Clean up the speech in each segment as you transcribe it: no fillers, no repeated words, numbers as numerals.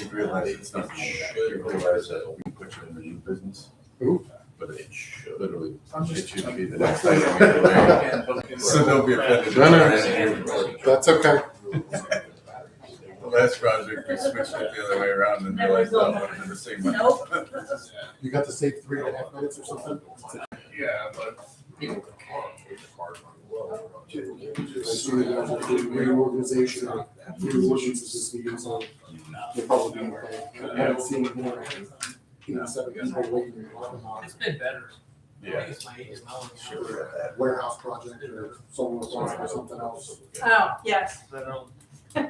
You realize it's not, you realize that we put you in the new business? Ooh. But it should literally, it should be the next item. So don't be offended. No. That's okay. The last project, we switched it the other way around and realized that one in the same one. Nope. You got to save 3.5 minutes or something? Yeah, but. I see that there's a reorganization of resources this meeting, so they'll probably be okay. I haven't seen more. 7 people waiting on It's been better. Yeah. a warehouse project or someone was for something else. Oh, yes. No. Are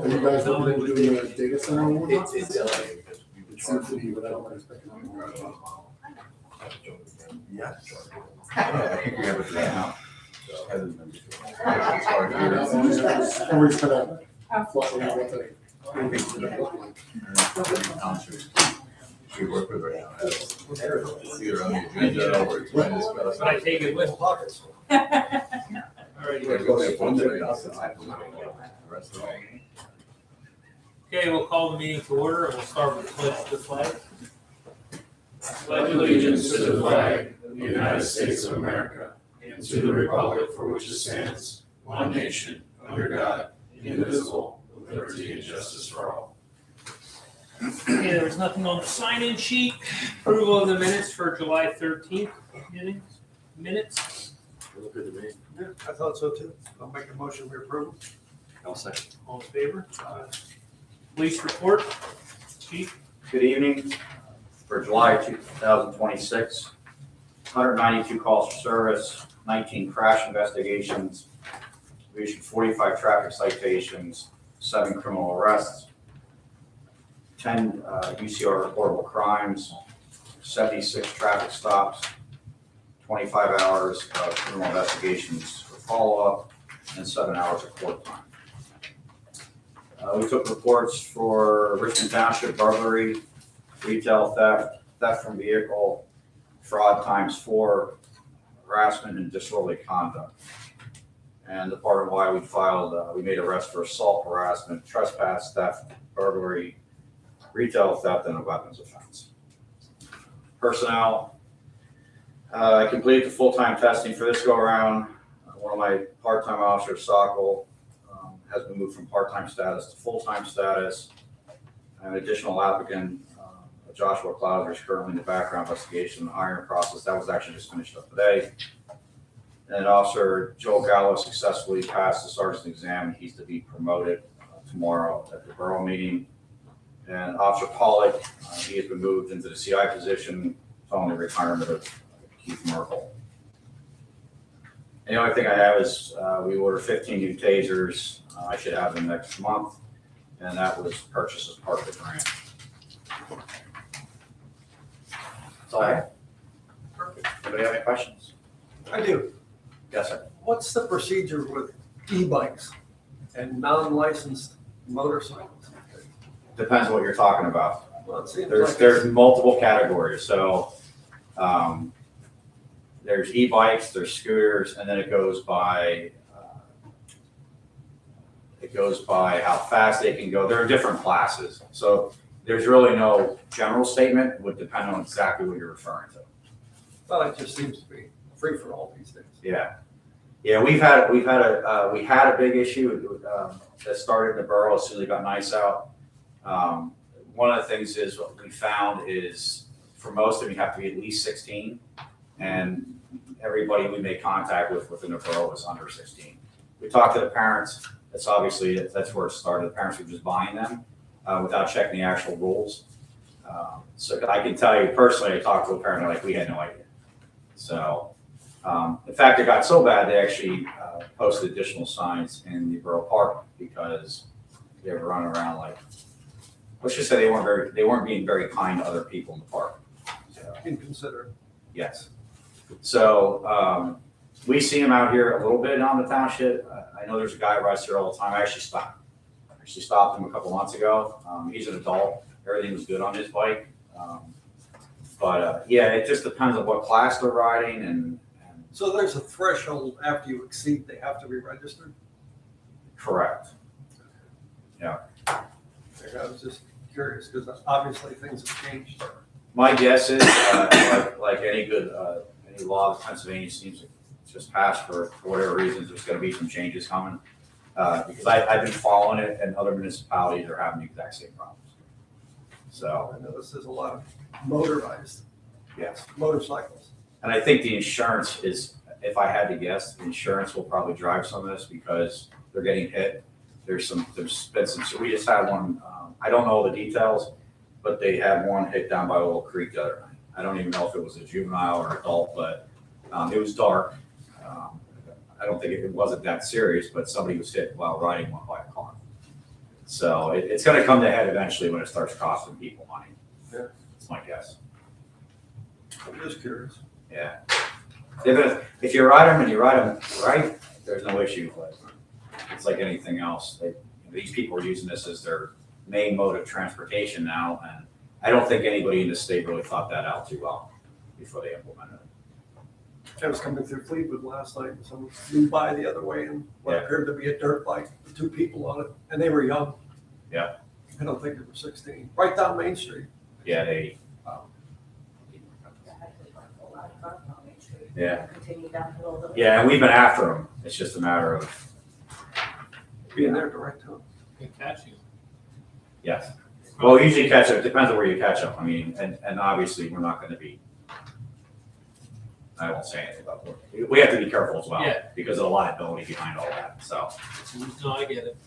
you guys looking into doing a data center? one? It's It seems to be, but I don't expect it. Yes. I think we have it now. Hasn't been before. It's hard to I hear. know, we're just gonna flush around what the. We work with right now. See it on the agenda or it's when it's But I take it with pockets. Alright, we only have one day off the time. The rest of it. Okay, we'll call the meeting to order and we'll start with the pledge to the flag. Pledge allegiance to the flag of the United States of America and to the republic for which it stands, one nation, under God, indivisible, with liberty and justice for all. Okay, there was nothing on the sign-in sheet. Approval of the minutes for July 13th minutes. Yeah, I thought so too. I'll make a motion to approve. I'll second. All in favor? Police report. Chief. Good evening. For July 2026, 192 calls for service, 19 crash investigations. We issued 45 traffic citations, 7 criminal arrests, 10 UCR reportable crimes, 76 traffic stops, 25 hours of criminal investigations for follow-up, and 7 hours of court time. We took reports for Richmond Township burglary, retail theft, theft from vehicle, fraud ×4, harassment and disorderly conduct. And the part of why we filed, we made arrests for assault, harassment, trespass, theft, burglary, retail theft, and a weapons offense. Personnel, I completed the full-time testing for this go-around. One of my part-time officers, Sokol, has been moved from part-time status to full-time status. An additional applicant, Joshua Klauser, is currently in the background investigation and hiring process. That was actually just finished up today. And Officer Joe Gallo successfully passed the sergeant's exam. He's to be promoted tomorrow at the borough meeting. And Officer Pollock, he has been moved into the CI position following the retirement of Keith Merkel. And the only thing I have is we ordered 15 new tasers. I should have them next month. And that was purchased as part of the grant. That's all I have. Perfect. Anybody have any questions? I do. Yes, sir. What's the procedure with e-bikes and non-licensed motorcycles? Depends what you're talking about. Well, it seems There's like there's multiple categories. So there's e-bikes, there's scooters, and then it goes by how fast they can go. There are different classes. So there's really no general statement. It would depend on exactly what you're referring to. well, it just seems to be free for all these days. Yeah. Yeah, we had a big issue that started in the borough as soon as it got nice out. One of the things is what we found is for most of them, you have to be at least 16, and everybody we made contact with within the borough was under 16. We talked to the parents. That's where it started. The parents were just buying them without checking the actual rules. So I can tell you personally, I talked to a parent, like, we had no idea. So, in fact, it got so bad, they actually posted additional signs in the borough park because they were running around like, let's just say they weren't being very kind to other people in the park. So, Inconsiderate. yes. So, we see him out here a little bit on the township. I know there's a guy who rides here all the time. I actually stopped him a couple months ago. He's an adult. Everything was good on his bike. Yeah, it just depends on what class they're riding and So there's a threshold after you exceed, they have to be registered? correct. Yeah. curious, because obviously things have changed. My guess is, like any good, any law that Pennsylvania seems to just pass for whatever reasons, there's gonna be some changes coming. Because I've been following it, and other municipalities are having the exact same problems. So, I know this is a lot of motorized yes. motorcycles. And I think the insurance is, if I had to guess, the insurance will probably drive some of this because they're getting hit. There's been some, so we just had one, I don't know the details, but they had one hit down by Old Creek the other night. I don't even know if it was a juvenile or adult, but it was dark. I don't think it wasn't that serious, but somebody was hit while riding one by a car. So it's gonna come to a head eventually when it starts costing people money. Yeah. That's my guess. I'm just curious. Yeah. If you ride them and you ride them right, there's no issue, but it's like anything else. These people are using this as their main mode of transportation now, and I don't think anybody in the state really thought that out too well before they implemented it. I was coming through Fleetwood last night and someone flew by the other way and what Yeah. appeared to be a dirt bike with 2 people on it, and they were young. Yeah. I don't think they were 16, right down Main Street. Yeah, Yeah. Continue down the road. yeah, and we've been after them. It's just a matter of, Being there direct to them. Good catching. yes. Well, usually catch up, depends on where you catch up. I mean, and obviously we're not gonna be, I won't say anything about it. We have to be careful as well. Yeah. Because of the liability behind all that, so. No, I get it.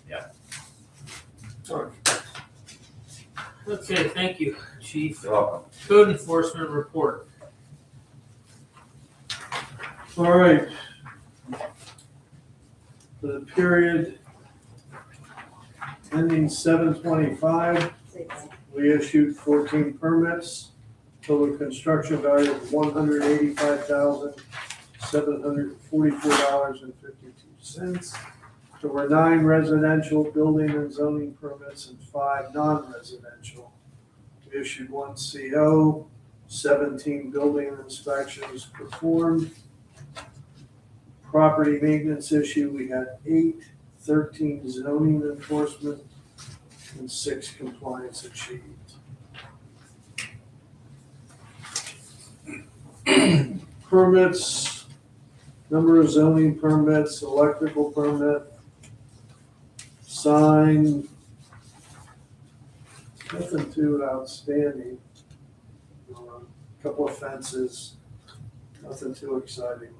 Sorry. Okay, thank you, Chief. You're welcome. Code enforcement report. All right. For the period ending 7/25, we issued 14 permits, total construction value of $185,744.52. There were 9 residential building and zoning permits and 5 non-residential. We issued 1 CO, 17 building inspections performed. Property maintenance issue, we had 8, 13 zoning enforcement, and 6 compliance achieved. Permits, number of zoning permits, electrical permit, sign, nothing too outstanding. Couple of fences, nothing too exciting.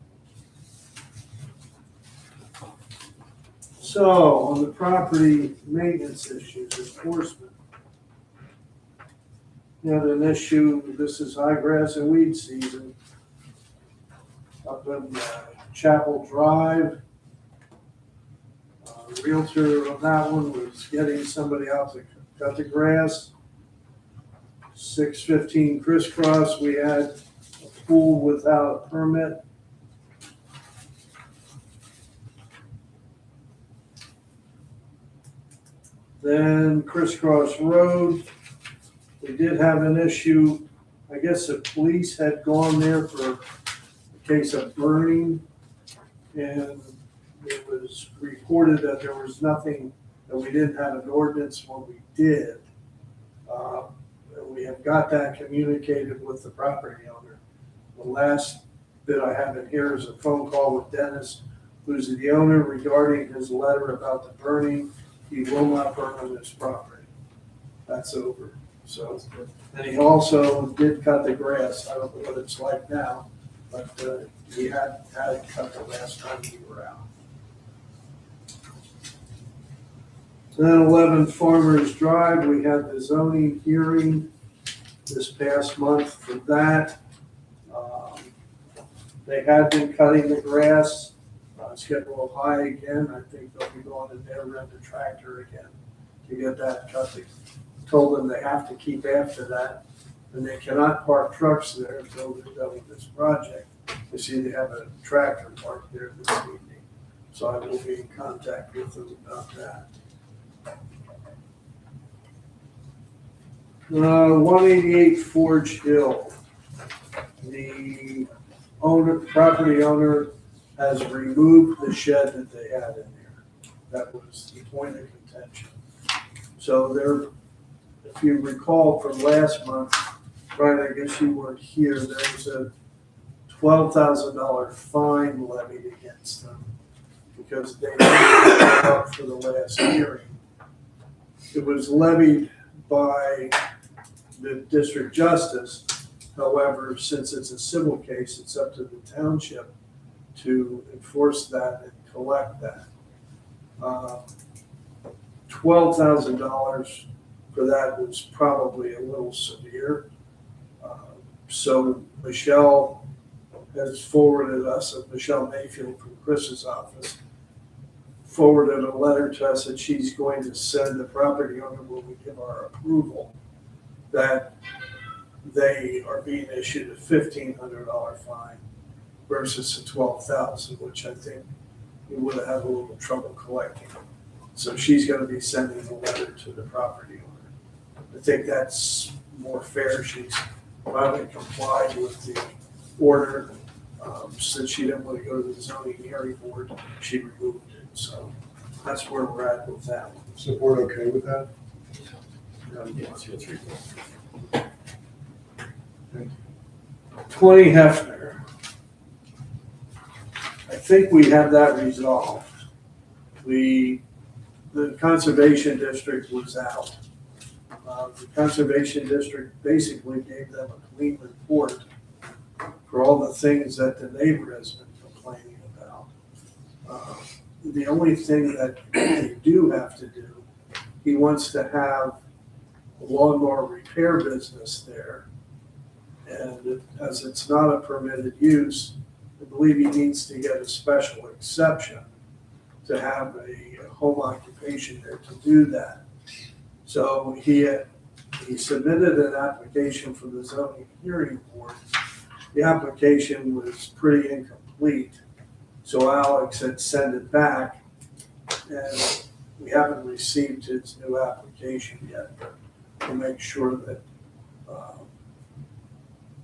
So, on the property maintenance issues, enforcement. We had an issue, this is high grass and weed season. Up in Chapel Drive. The realtor on that one was getting somebody out to cut the grass. 615 Crisscross, we had a pool without a permit. Then Crisscross Road, we did have an issue. I guess the police had gone there for a case of burning. And it was reported that there was nothing, that we didn't have an ordinance when we did. We have got that communicated with the property owner. The last bit I have in here is a phone call with Dennis, who's the owner, regarding his letter about the burning. He will not burn on his property. That's over. So, and he also did cut the grass. I don't know what it's like now, but he had it cut the last time we were out. Then 11 Farmers Drive, we had the zoning hearing this past month for that. They had been cutting the grass. It's getting a little high again. I think they'll be going in there, rent a tractor again to get that cut. They told them they have to keep after that, and they cannot park trucks there until they're done with this project. They see they have a tractor parked there this evening, so I will be in contact with them about that. 188 Forge Hill. The property owner has removed the shed that they had in there. That was the point of contention. So they're if you recall from last month, right, I guess you weren't here, there was a $12,000 fine levied against them because they didn't show up for the last hearing. It was levied by the district justice. However, since it's a civil case, it's up to the township to enforce that and collect that. $12,000 for that was probably a little severe. So Michelle has forwarded us, Michelle Mayfield from Chris's office, forwarded a letter to us that she's going to send the property owner when we give our approval that they are being issued a $1,500 fine versus a $12,000, which I think we would have had a little trouble collecting. So she's gonna be sending a letter to the property owner. I think that's more fair. She's finally complied with the order. Since she didn't want to go to the zoning hearing board, she removed it. So that's where we're at with that. Is the board okay with that? Yes, yes, yes. 20 Hefner. I think we have that resolved. The conservation district was out. The conservation district basically gave them a clean report for all the things that the neighbor has been complaining about. The only thing that they do have to do, he wants to have a lawnmower repair business there. And as it's not a permitted use, I believe he needs to get a special exception to have a home occupation there to do that. So he submitted an application for the zoning hearing board. The application was pretty incomplete, so Alex had sent it back, and we haven't received his new application yet, but we'll make sure that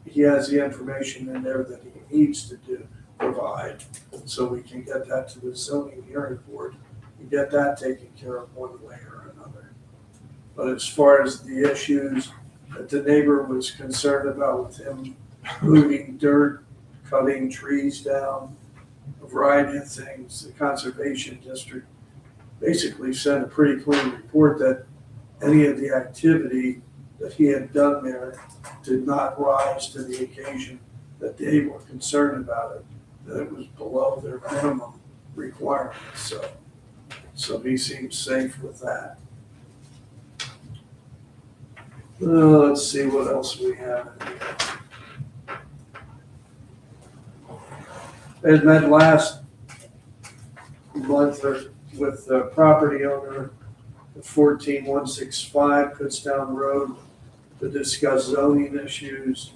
he has the information in there that he needs to provide, so we can get that to the zoning hearing board and get that taken care of one way or another. But as far as the issues that the neighbor was concerned about with him moving dirt, cutting trees down, a variety of things, the conservation district basically sent a pretty clean report that any of the activity that he had done there did not rise to the occasion that they were concerned about it, that it was below their minimum requirements. So he seems safe with that. Let's see what else we have in here. I had met last month with the property owner at 14165 Kutztown Road to discuss zoning issues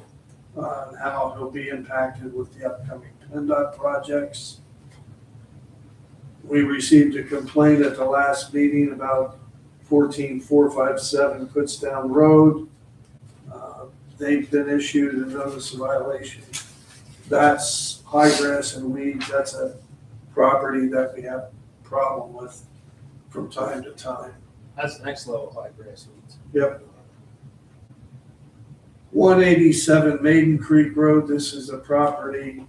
and how he'll be impacted with the upcoming PennDOT projects. We received a complaint at the last meeting about 14457 Kutztown Road. They've been issued a notice of violation. That's high grass and weeds. That's a property that we have a problem with from time to time. That's the next level high grass weeds. Yep. 187 Maiden Creek Road. This is a property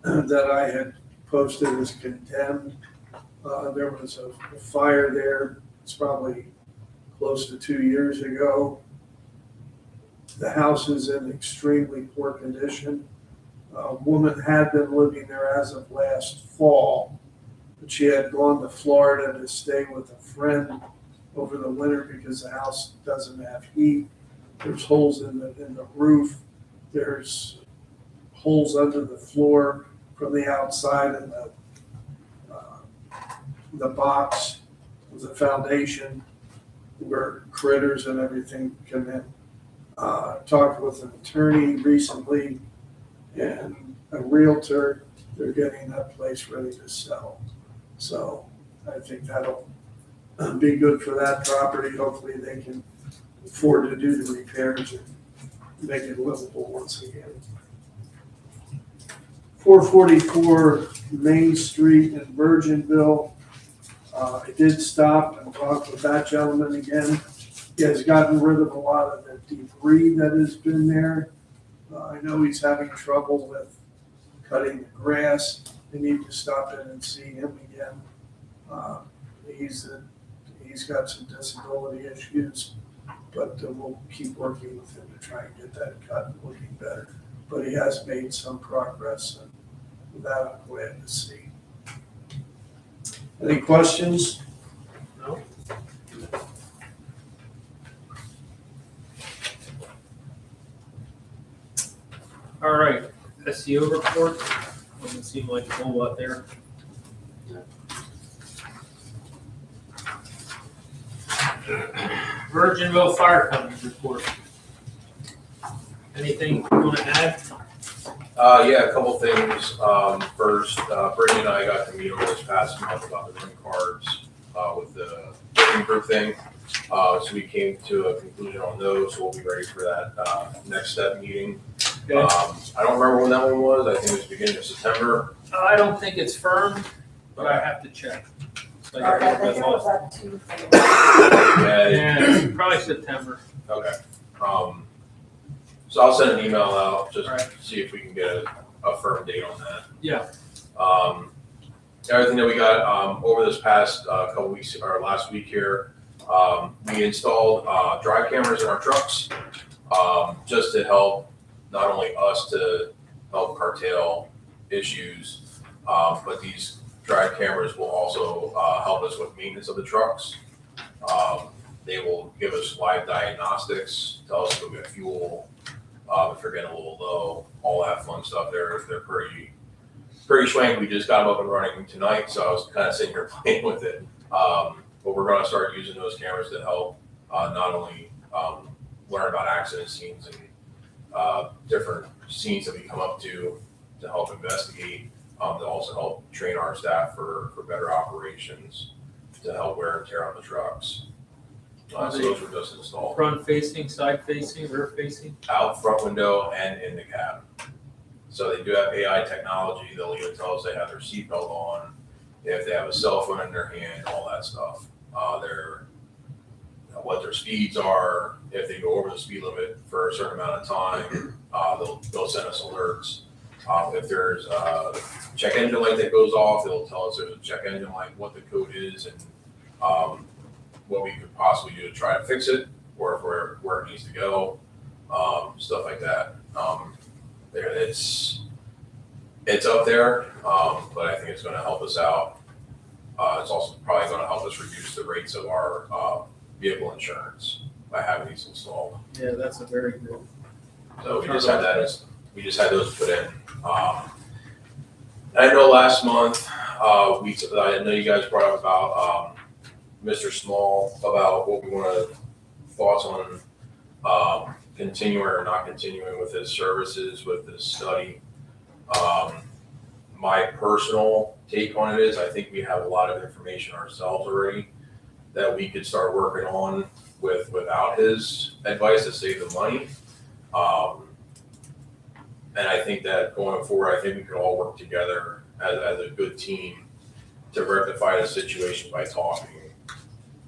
that I had posted as condemned. There was a fire there. It's probably close to 2 years ago. The house is in extremely poor condition. A woman had been living there as of last fall, but she had gone to Florida to stay with a friend over the winter because the house doesn't have heat. There's holes in the roof. There's holes under the floor from the outside and the box with the foundation where critters and everything come in. Talked with an attorney recently and a realtor. They're getting that place ready to sell. So I think that'll be good for that property. Hopefully they can afford to do the repairs and make it livable once again. 444 Main Street in Virginville. I did stop and talk with that gentleman again. He has gotten rid of a lot of the debris that has been there. I know he's having trouble with cutting the grass. They need to stop in and see him again. He's got some disability issues, but we'll keep working with him to try and get that cut looking better. But he has made some progress, and that I'm glad to see. Any questions? No? All right, SEO report. Doesn't seem like a whole lot there. Virginville Fire Company report. Anything you want to add? Yeah, a couple things. First, Brittany and I got to meet over this past month about the room cards, with the working group thing. So we came to a conclusion on those, so we'll be ready for that, next step meeting. Okay. I don't remember when that one was. I think it was beginning of September. I don't think it's firm, but I have to check. So I think it was that Tuesday. Yeah, Yeah, probably September. okay. So I'll send an email out, just Alright. see if we can get a firm date on that. Yeah. Everything that we got, over this past, couple weeks, or last week here, we installed, drive cameras in our trucks, just to help not only us to help curtail issues, but these drive cameras will also, help us with maintenance of the trucks. They will give us live diagnostics, tell us if we got fuel, if they're getting a little low, all that fun stuff. They're pretty swanky. We just got them up and running tonight, so I was kind of sitting here playing with it. But we're going to start using those cameras to help, not only learn about accident scenes and different scenes that we come up to help investigate, to also help train our staff for better operations, to help wear and tear on the trucks. So those were just installed. Front facing, side facing, rear facing. Out front window and in the cab. So they do have AI technology. They'll even tell us they have their seatbelt on, if they have a cell phone in their hand, all that stuff. What their speeds are, if they go over the speed limit for a certain amount of time, they'll send us alerts. If there's a check engine light that goes off, they'll tell us there's a check engine light, what the code is, and what we could possibly do to try to fix it, or if where it needs to go, stuff like that. It's up there, but I think it's going to help us out. It's also probably going to help us reduce the rates of our vehicle insurance by having these installed. Yeah, that's a very good. So we just had those put in. I know last month, I know you guys brought up about Mr. Small, about what we want to, thoughts on continuing or not continuing with his services with this study. My personal take on it is, I think we have a lot of information ourselves already that we could start working on without his advice to save the money. And I think that going forward, I think we could all work together as a good team to rectify the situation by talking.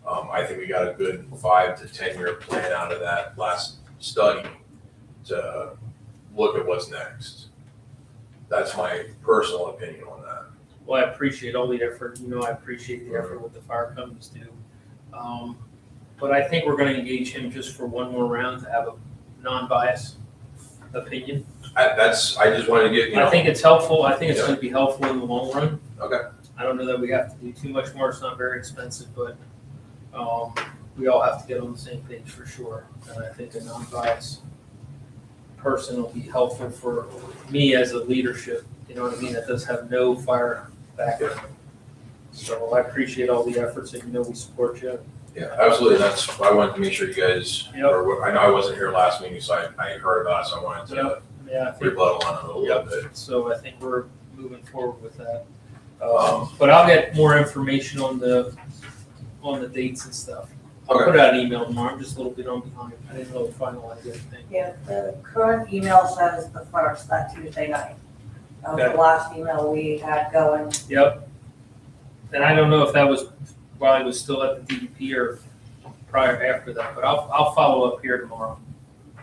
I think we got a good 5 to 10 year plan out of that last study to look at what's next. That's my personal opinion on that. Well, I appreciate all the effort. I appreciate the effort what the fire companies do. But I think we're going to engage him just for one more round to have a non-biased opinion. I just wanted to get, I think it's helpful. I think it's Yeah. going to be helpful in the long run. Okay. I don't know that we have to do too much more. It's not very expensive, but we all have to get on the same page for sure. And I think a non-biased person will be helpful for me as a leadership. You know what I mean? That does have no fire background. So I appreciate all the efforts, and we support you. Yeah, absolutely. That's why I wanted to make sure you guys, Yep. I know I wasn't here last meeting, so I heard about it, so I wanted to Yeah, I think rebuttal on it a little bit. so. I think we're moving forward with that. But I'll get more information on the dates and stuff. I'll Okay. put out an email tomorrow. I'm just a little bit on behind. I didn't really finalize everything. Yeah, the current email says the first, that Tuesday night. That was Okay. the last email we had going. Yep. And I don't know if that was while he was still at the DEP or prior, after that, but I'll follow up here tomorrow.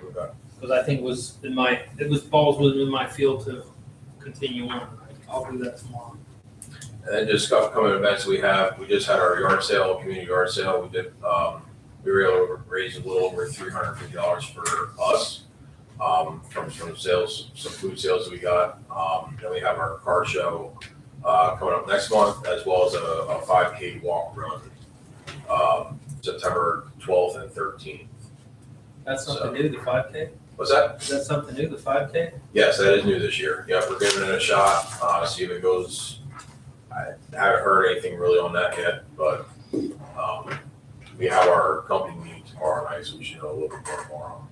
Okay. Because I think balls within my field to continue on. I'll do that tomorrow. And then just upcoming events we just had our yard sale, community yard sale. We were able to raise a little over $350 for us, from some sales, some food sales that we got. Then we have our car show, coming up next month, as well as a 5K walk run, September 12th and 13th. That's something new, the 5K? What's that? Is that something new, the 5K? Yes, that is new this year. Yep, we're giving it a shot, see if it goes. I haven't heard anything really on that yet, but, we have our company meeting tomorrow night, so we should know a little bit more tomorrow.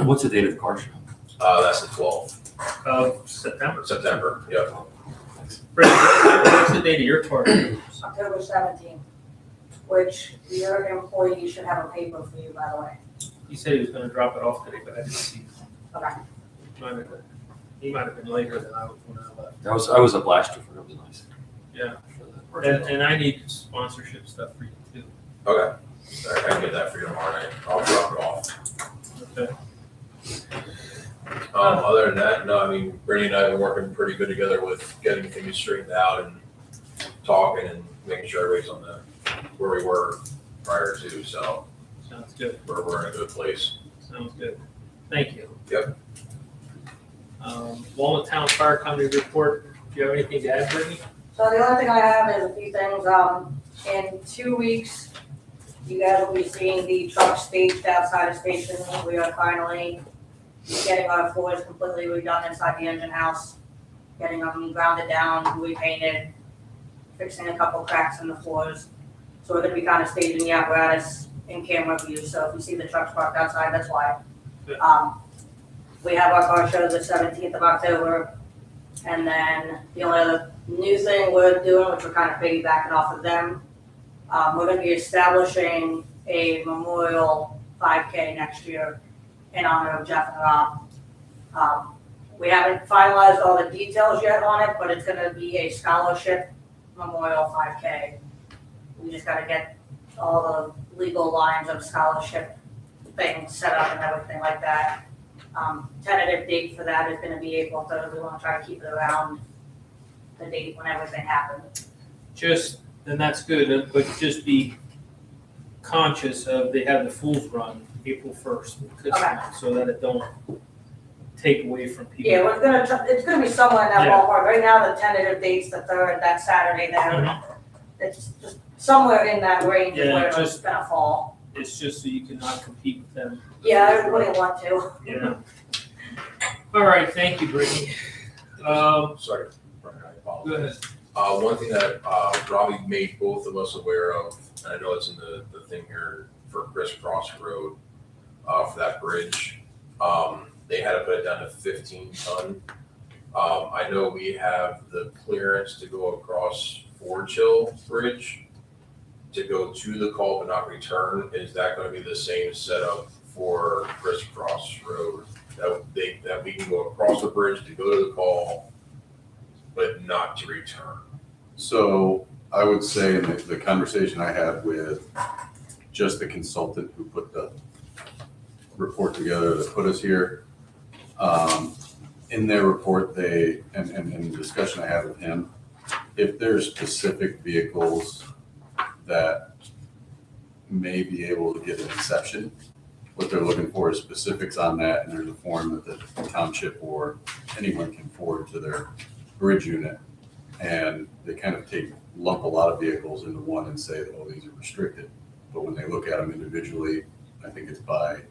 What's the date of the car show? That's the 12th, Of September. September, yep. What's the date of your party? October 17th, which your employee should have a paper for you, by the way. He said he was gonna drop it off today, but I didn't see. Okay. He might have been later than I was when I left. I was up last year for it. It was nice. Yeah. For the And I need sponsorship stuff for you too. Okay, I can get that for you tomorrow night. I'll drop it off. Okay. Other than that, no, I mean, Brittany and I have been working pretty good together with getting things straightened out and talking and making sure everybody's on where we were prior to, so Sounds good. we're in a good place. Sounds good. Thank you. Yep. Walnut Town Fire Company report. Do you have anything to add, Brittany? So the only thing I have is a few things. In 2 weeks, you guys will be seeing the truck staged outside of station. We are finally getting our floors completely redone inside the engine house, getting them grounded down, repainted, fixing a couple cracks in the floors. So we're gonna be kind of staging the apparatus in camera view. So if you see the trucks parked outside, that's why. Good. We have our car show the 17th of October. And then the only other new thing we're doing, which we're kind of piggybacking off of them, we're going to be establishing a memorial 5K next year in honor of Jeff and Rob. We haven't finalized all the details yet on it, but it's going to be a scholarship memorial 5K. We just got to get all the legal lines of scholarship things set up and everything like that. Tentative date for that is going to be April 3rd. We want to try to keep it around the date when everything happened. And that's good, but just be conscious of, they have the Fool's Run April 1st, so that it don't take away from people. Yeah, it's gonna be somewhere in that Yeah. ballpark. Right now, the tentative date's the 3rd, that Saturday there. It's just somewhere in that range Yeah, where it's gonna fall. It's just so you cannot compete with them. Yeah, I wouldn't want to. Yeah. All right, thank you, Brittany. Sorry, Brian, I apologize. Go ahead. One thing that Robbie made both of us aware of, and I know it's in the thing here for Crisscross Road, for that bridge, they had to put it down to 15 ton. I know we have the clearance to go across Forge Hill Bridge to go to the call but not return. Is that going to be the same setup for Crisscross Road? That we can go across the bridge to go to the call, but not to return? So I would say in the conversation I had with just the consultant who put the report together that put us here, in their report, and in the discussion I had with him, if there's specific vehicles that may be able to get an exception, what they're looking for is specifics on that, and there's a form that the township or anyone can forward to their bridge unit. And they kind of lump a lot of vehicles into one and say, oh, these are restricted. But when they look at them individually, I think it's by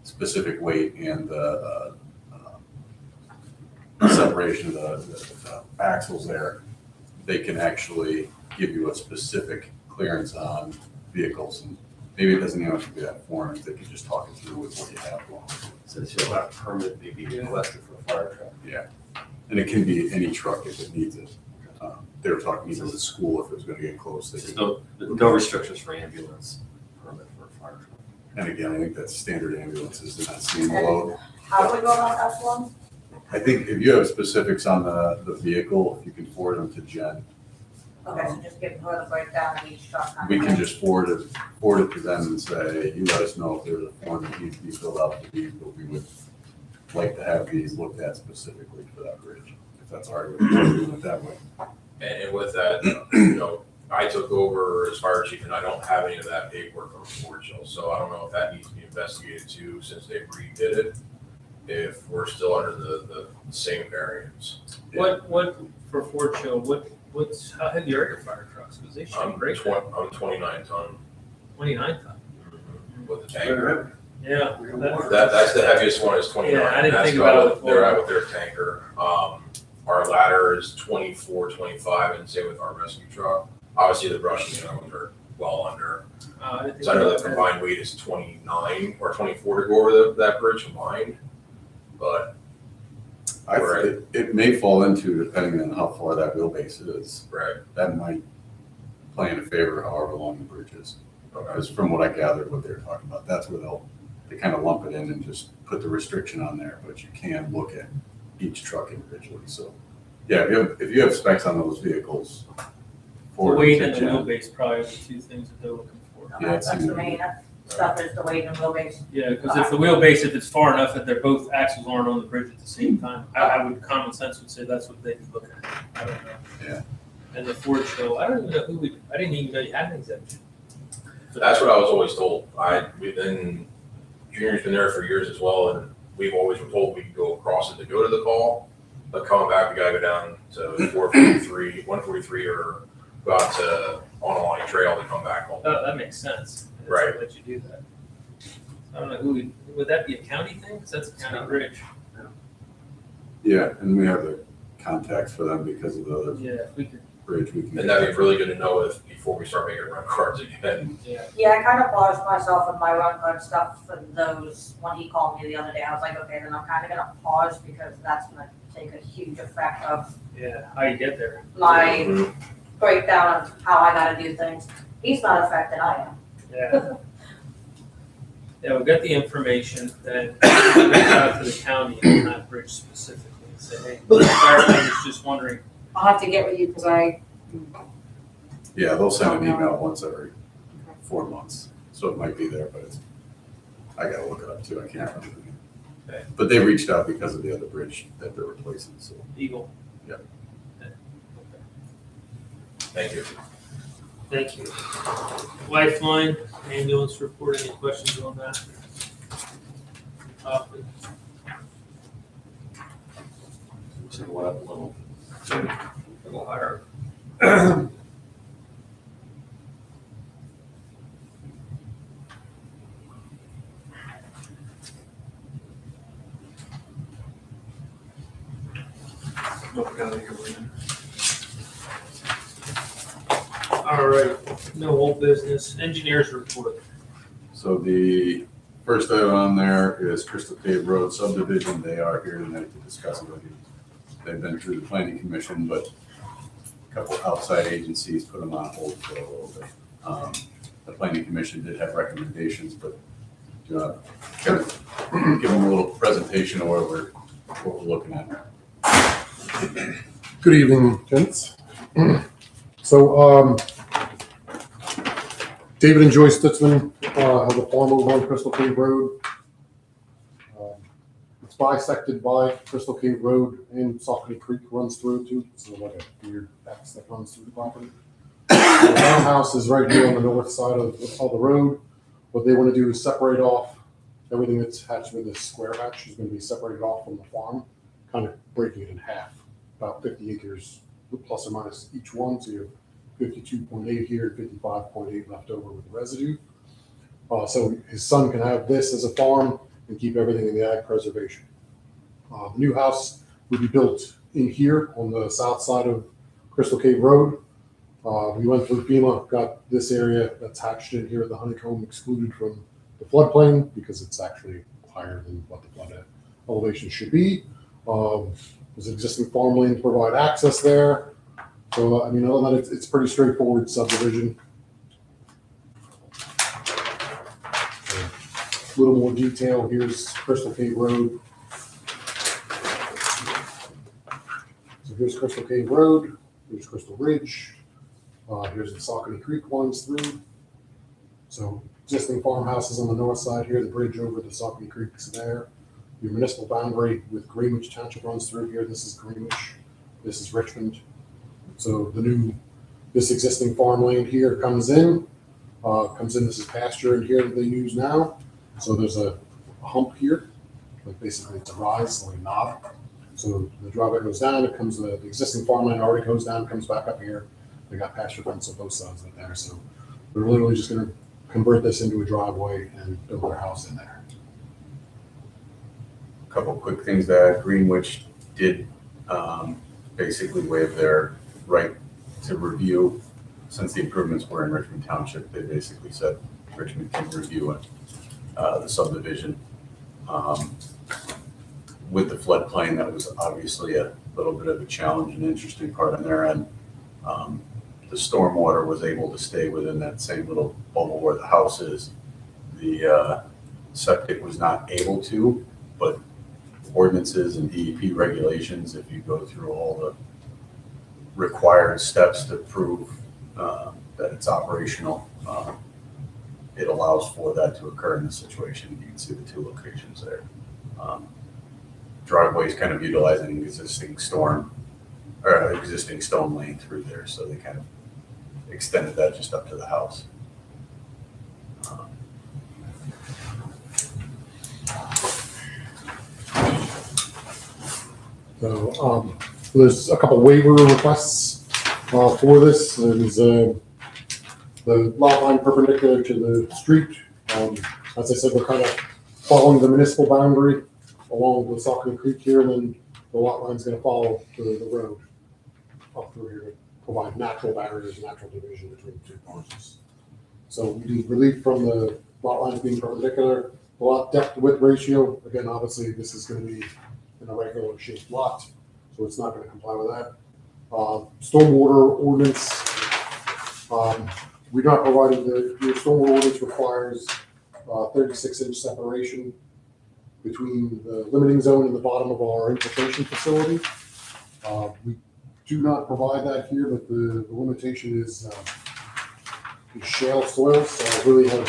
specific weight and the separation of the axles there, they can actually give you a specific clearance on vehicles. And maybe it doesn't even have to be that form, if they could just talk it through with what you have going. So it's just about permit may be requested for a fire truck. Yeah, and it can be any truck if it needs it. They were talking even with school, if it was gonna get close. There's no restrictions for ambulance permit for a fire truck. And again, I think that's standard ambulances, they're not seeing the load. How do we go about that one? I think if you have specifics on the vehicle, if you can forward them to Jen, Okay, so just give her the breakdown of each truck. kind of We can thing. just forward it to them and say, you let us know if there's a form that needs to be filled out for these, but we would like to have these looked at specifically for that bridge, if that's all right with you, doing it that way. And with that, you know, I took over as fire chief and I don't have any of that paperwork from Fort Hill, so I don't know if that needs to be investigated too, since they redid it. If we're still under the same variance. What, for Fort Show, what's, how heavy are your fire trucks? Because they should be great. I'm 29 ton 29 ton. with the tanker. Yeah. That's the heaviest one is 29. Yeah, I didn't That's think about what it. they're at with their tanker. Our ladder is 24, 25, and same with our rescue truck. Obviously, the brushing ones are well under. I didn't think So I know about the that. combined weight is 29 or 24 to go over that bridge combined. But It may fall into, depending on how far that wheelbase is, right, that might play in favor however long the bridge is. okay. Because from what I gathered, what they're talking about, that's where they kind of lump it in and just put the restriction on there, but you can look at each truck individually, so. Yeah, if you have specs on those vehicles. The forward weight to and the Jen. wheelbase probably are the two things that they're looking for. Okay, Yeah, it's that's the in- main stuff is the weight and wheelbase. Yeah, because if the wheelbase, if it's far enough that they're both axles aren't on the bridge at the same time, I would, common sense would say that's what they'd be looking at. I don't know. Yeah. And the Ford Show, I don't even know I didn't even know you had an exemption. That's what I was always told. Junior's been there for years as well, and we've always been told we can go across it to go to the call. But coming back, we gotta go down to 143, or go out to on a line trail to come back home. That makes sense. That's Right. how Let you do that. I don't know would that be a county thing? Because that's a county bridge. Yeah, and we have the contacts for them because of the other Yeah, if we could, bridge. We can. And that'd be really good to know before we start making run cards again. yeah. Yeah, I kind of paused myself with my run card stuff for those, when he called me the other day, I was like, okay, then I'm kind of gonna pause because that's gonna take a huge effect of Yeah, how you get there. my Mhm. breakdown of how I gotta do things. He's not affected, I am. Yeah. Yeah, we'll get the information, then reach out to the county on that bridge specifically and say, hey, the fireman is just wondering. I'll have to get with you because Yeah, they'll send an email once every 4 months, so it might be there, but I gotta look it up too, I can't remember. Okay. But they reached out because of the other bridge that they're replacing, so. Eagle. Yep. Okay. Thank you. Thank you. Lifeline ambulance report, any questions on that? So we'll have a little higher. All right, no old business, engineers report. So the first item on there is Crystal Cave Road subdivision. They are here tonight to discuss it with you. They've been through the planning commission, but a couple outside agencies put them on hold for a little bit. The planning commission did have recommendations, but kind of give them a little presentation of what we're looking at. Good evening, gents. So, David and Joyce Stutzman have a farm over on Crystal Cave Road. It's bisected by Crystal Cave Road, and Saucony Creek runs through it too. It's like a weird X that runs through the property. The townhouse is right here on the north side of the road. What they want to do is separate off everything that's hatched with this square hatch is going to be separated off from the farm, kind of breaking it in half, about 50 acres plus or minus each one. So you have 52.8 here, 55.8 left over with the residue. So his son can have this as a farm and keep everything in the ag preservation. The new house will be built in here on the south side of Crystal Cave Road. We went through FEMA, got this area that's hatched in here, the honeycomb excluded from the floodplain because it's actually higher than what the flood elevation should be. There's existing farmland to provide access there. So, I mean, other than that, it's pretty straightforward subdivision. A little more detail, here's Crystal Cave Road. So here's Crystal Cave Road, here's Crystal Ridge, Here's the Saucony Creek runs through. So existing farmhouses on the north side here, the bridge over the Saucony Creek's there. Your municipal boundary with Greenwich Township runs through here. This is Greenwich. This is Richmond. So this existing farmland here comes in. This is pasture in here that they use now. So there's a hump here, like basically it's a rise, like a knob. So the driveway goes down, it comes, the existing farmland already goes down, comes back up here. They got pasture fence on both sides of it there. So they're literally just gonna convert this into a driveway and build their house in there. Couple quick things that Greenwich did basically waive their right to review. Since the improvements were in Richmond Township, they basically said Richmond can review it, the subdivision. With the floodplain, that was obviously a little bit of a challenge and interesting part on their end. The stormwater was able to stay within that same little bubble where the house is. The septic was not able to, but ordinances and DEP regulations, if you go through all the required steps to prove that it's operational, it allows for that to occur in this situation. You can see the two locations there. Driveway's kind of utilizing existing stone lane through there, so they kind of extended that just up to the house. So there's a couple waiver requests for this. There's the lot line perpendicular to the street. As I said, we're kind of following the municipal boundary along the Saucony Creek here, and then the lot line's going to follow the road up through here to provide natural barriers, natural division between the two parcels. So we need relief from the lot lines being perpendicular. The lot depth to width ratio, again, obviously this is going to be in a regular shaped lot, so it's not going to comply with that. Stormwater ordinance, we're not providing your stormwater ordinance requires 36-inch separation between the limiting zone and the bottom of our infiltration facility. We do not provide that here, but the limitation is shale soil, so I really have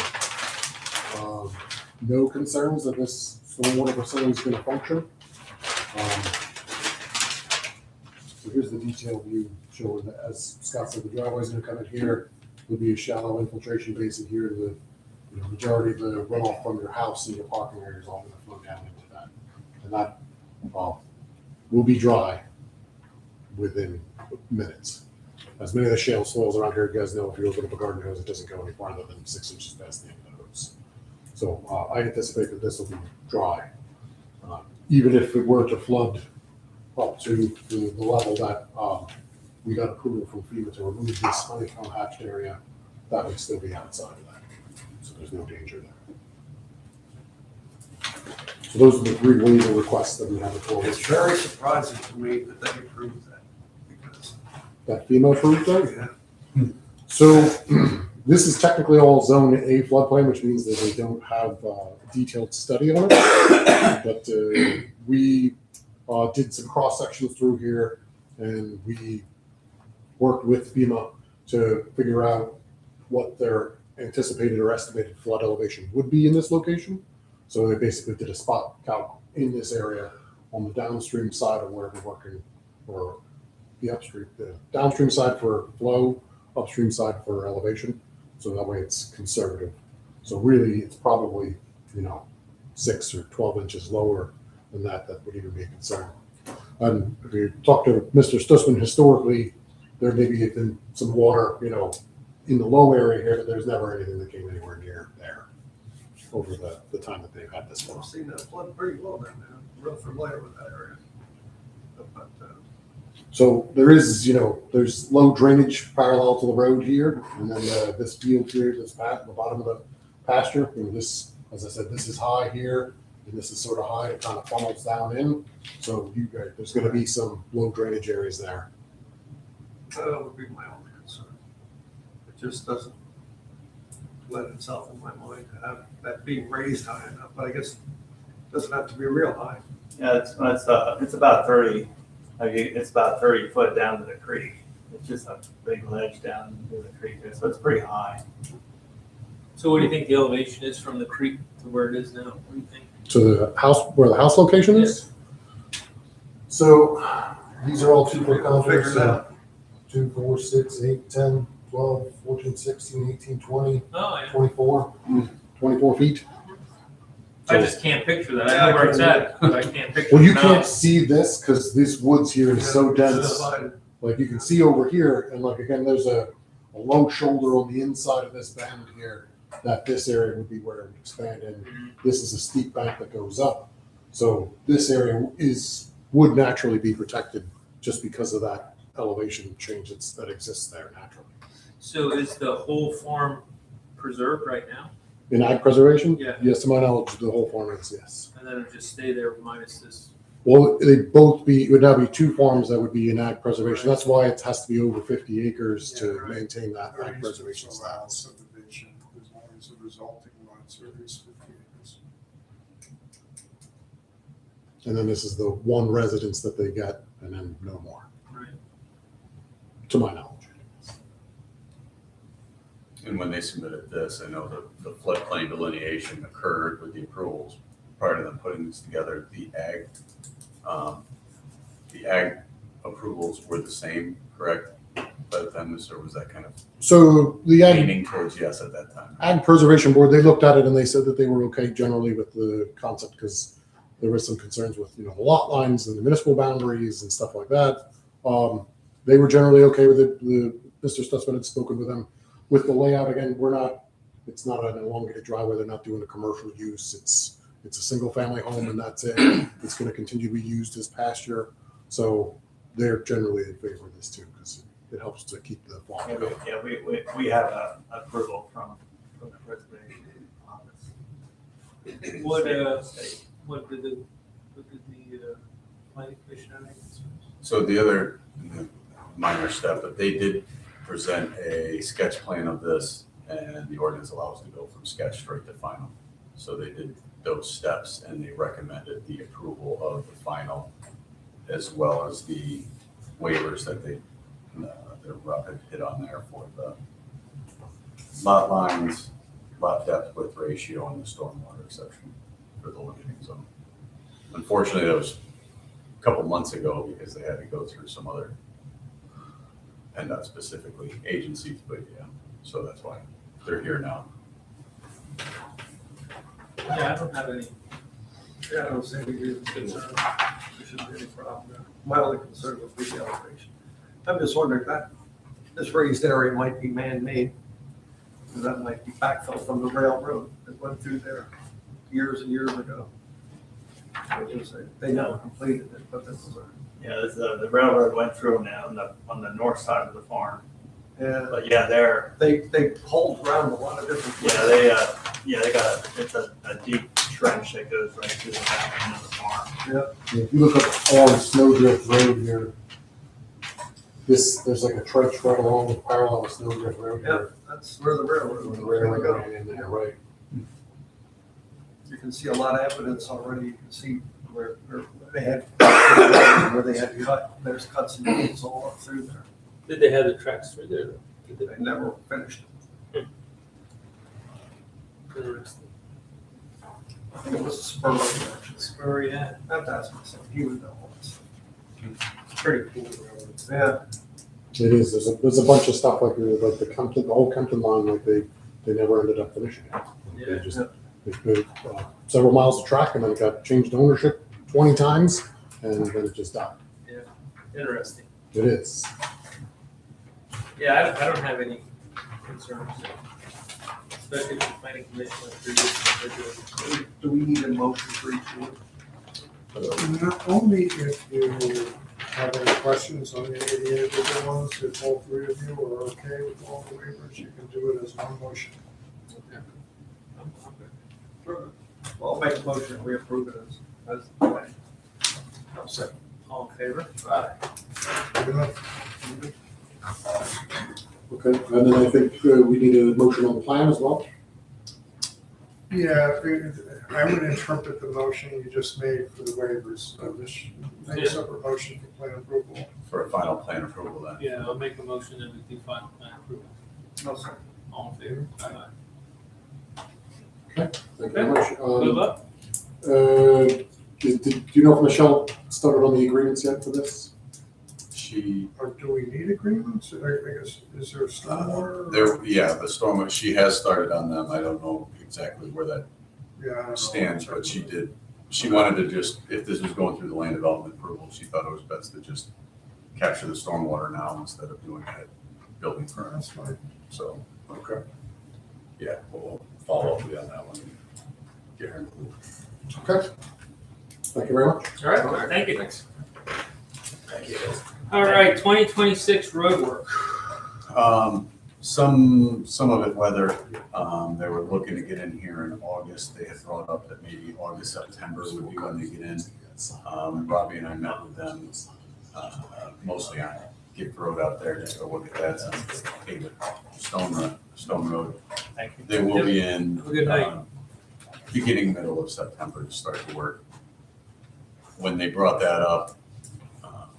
no concerns that this stormwater facility is going to function. So here's the detailed view showing that, as Scott said, the driveway is going to come in here. There'll be a shallow infiltration basin here. The majority of the runoff from your house and your parking area is all going to flow down into that. And that will be dry within minutes. As many of the shale soils around here, you guys know, if you open up a garden hose, it doesn't go any farther than 6 inches past the end of the hose. So I anticipate that this will be dry. Even if it were to flood up to the level that we got approval from FEMA to remove this honeycomb hatched area, that would still be outside of that. So there's no danger there. So those are the three waiver requests that we have before. It's very surprising to me that they approved that, because, That FEMA approved that? yeah, So this is technically all zone A floodplain, which means that they don't have a detailed study on it. But we did some cross sections through here, and we worked with FEMA to figure out what their anticipated or estimated flood elevation would be in this location. So they basically did a spot calc in this area on the downstream side of where we're working, or the upstream, the downstream side for flow, upstream side for elevation. So that way it's conservative. So really it's probably, 6 or 12 inches lower than that would even be a concern. And if you talk to Mr. Stussman, historically, there maybe had been some water, in the low area here, but there's never anything that came anywhere near there over the time that they've had this. I've seen that flood pretty well down there. I'm real familiar with that area. But, So there is, there's low drainage parallel to the road here, and then this field here, this path, the bottom of the pasture, this, as I said, this is high here, and this is sort of high, it kind of funnels down in. So there's going to be some low drainage areas there. that would be my only concern. It just doesn't let itself in my mind to have that being raised high enough, but I guess it doesn't have to be real high. Yeah, it's about 30. It's about 30 foot down to the creek. It's just a big ledge down near the creek there, so it's pretty high. So what do you think the elevation is from the creek to where it is now? What do you think? To the house, where the house location is? So these are all 2-foot contours. Figure it out. 2, 4, 6, 8, 10, 12, 14, 16, 18, 20, Oh, yeah. 24, 24 feet. I just can't picture that. I know where it's at, but I can't picture. Well, you it now. can't see this because this woods here is so dense. Like you can see over here, and like again, there's a low shoulder on the inside of this bend here, that this area would be where it would expand in. This is a steep bank that goes up. So this area would naturally be protected just because of that elevation change that exists there naturally. So is the whole farm preserved right now? In ag preservation? Yeah. Yes, to my knowledge, the whole farm is, yes. And then it'll just stay there minus this? Well, it would now be 2 farms that would be in ag preservation. That's why it has to be over 50 acres to maintain that ag preservation status. Subdivision, as long as the resulting lots are at least 50 acres. And then this is the one residence that they get, and then no more, Right. to my knowledge. And when they submitted this, I know the floodplain delineation occurred with the approvals prior to them putting this together. The ag approvals were the same, correct? By the time this, or was that kind of So the leaning towards yes at that time? Ag Preservation Board, they looked at it and they said that they were okay generally with the concept because there was some concerns with, the lot lines and the municipal boundaries and stuff like that. They were generally okay with it. Mr. Stutzman had spoken with them. With the layout, again, it's not an elongated driveway. They're not doing a commercial use. It's a single family home and that's it. It's going to continue to be used as pasture. So they're generally in favor of this too because it helps to keep the farm going. Yeah, we have a approval from the preservation office. What did the planning commission have any concerns? So the other minor step, but they did present a sketch plan of this, and the ordinance allows to go from sketch straight to final. So they did those steps, and they recommended the approval of the final, as well as the waivers that they Rob hit on there for the lot lines, lot depth width ratio, and the stormwater exception for the limiting zone. Unfortunately, that was a couple months ago because they had to go through some other, and not specifically agencies, but yeah, so that's why they're here now. Yeah, I don't have any. Yeah, I don't see any concern. There shouldn't be any problem there. My only concern would be the elevation. I'm just wondering that this raised area might be man-made. That might be backfill from the railroad that went through there years and years ago. They never completed it, but this is Yeah, the railroad went through now on the north side of the farm. yeah, But yeah, they pulled around a lot of different places. they got it's a deep trench that goes right through the back end of the farm. If you look up on Snowdrift Road here, there's like a trench right along the parallel with Snowdrift Road Yeah, here. that's where the railroad Where was the gonna railroad go. ran in there, right? You can see a lot of evidence already. You can see where they had, where they had cut, there's cuts and pieces all up through there. Did they have the tracks through there? Did they? They never finished it. Interesting. I think it was a spur actually. Spur, yeah. I have to ask myself, he would know what's. It's pretty cool. Yeah, It is. There's a bunch of stuff like the whole Kempton line, like they never ended up finishing it. They Yeah. just they put several miles of track and then it got changed ownership 20 times and then it just died. Interesting. It is. Yeah, I don't have any concerns. Especially if the planning commission went through this. do we need a motion for each one? Not only if you have any questions on any of the individual ones, if all three of you are okay with all the waivers, you can do it as one motion. I'm good. Well, I'll make a motion, we approve it as the way. All in favor? Good enough? Okay. And then I think we need a motion on the plan as well. Yeah, I would interpret the motion you just made for the waivers, make a separate motion for plan approval. For a final plan approval then. Yeah, I'll make a motion that we do final plan approval. No, sir. All in favor? Thank you very much. Good luck. Do you know if Michelle started on the agreements yet for this? She, Or do we need agreements? I guess, is there stormwater? the storm, she has started on them. I don't know exactly where that Yeah, I don't know. stands, but she wanted to just, if this was going through the land development approval, she thought it was best to just capture the stormwater now instead of doing that building permit. That's fine. So, okay. Yeah, we'll follow up with you on that one. and Get her included. Okay. Thank you very much. All right, thank you. Thanks. Thank you. All right, 2026 road work. Some of it weather, they were looking to get in here in August. They had thrown up that maybe August, September would be when they get in. Robbie and I met with them, mostly on Gift Road out there, just to look at that, since it's Stone Road. Thank you. They will be in, Have a good night. beginning, middle of September to start the work. When they brought that up,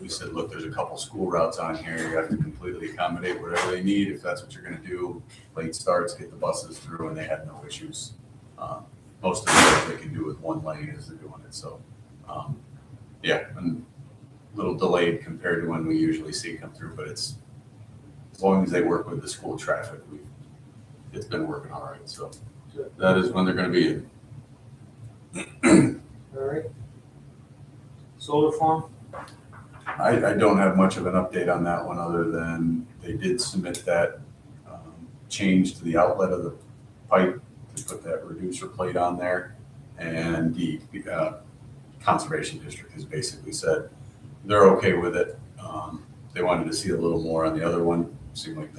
we said, look, there's a couple school routes on here. You have to completely accommodate whatever they need. If that's what you're gonna do, late starts, get the buses through, and they had no issues. Most of it they can do with one lane as they're doing it, so, yeah, and a little delayed compared to when we usually see come through, but it's, as long as they work with the school traffic, it's been working all right, so that is when they're gonna be in. All right. Solar farm? I don't have much of an update on that one, other than they did submit that change to the outlet of the pipe to put that reducer plate on there. And the Conservation District has basically said they're okay with it. They wanted to see a little more on the other one. Seemed like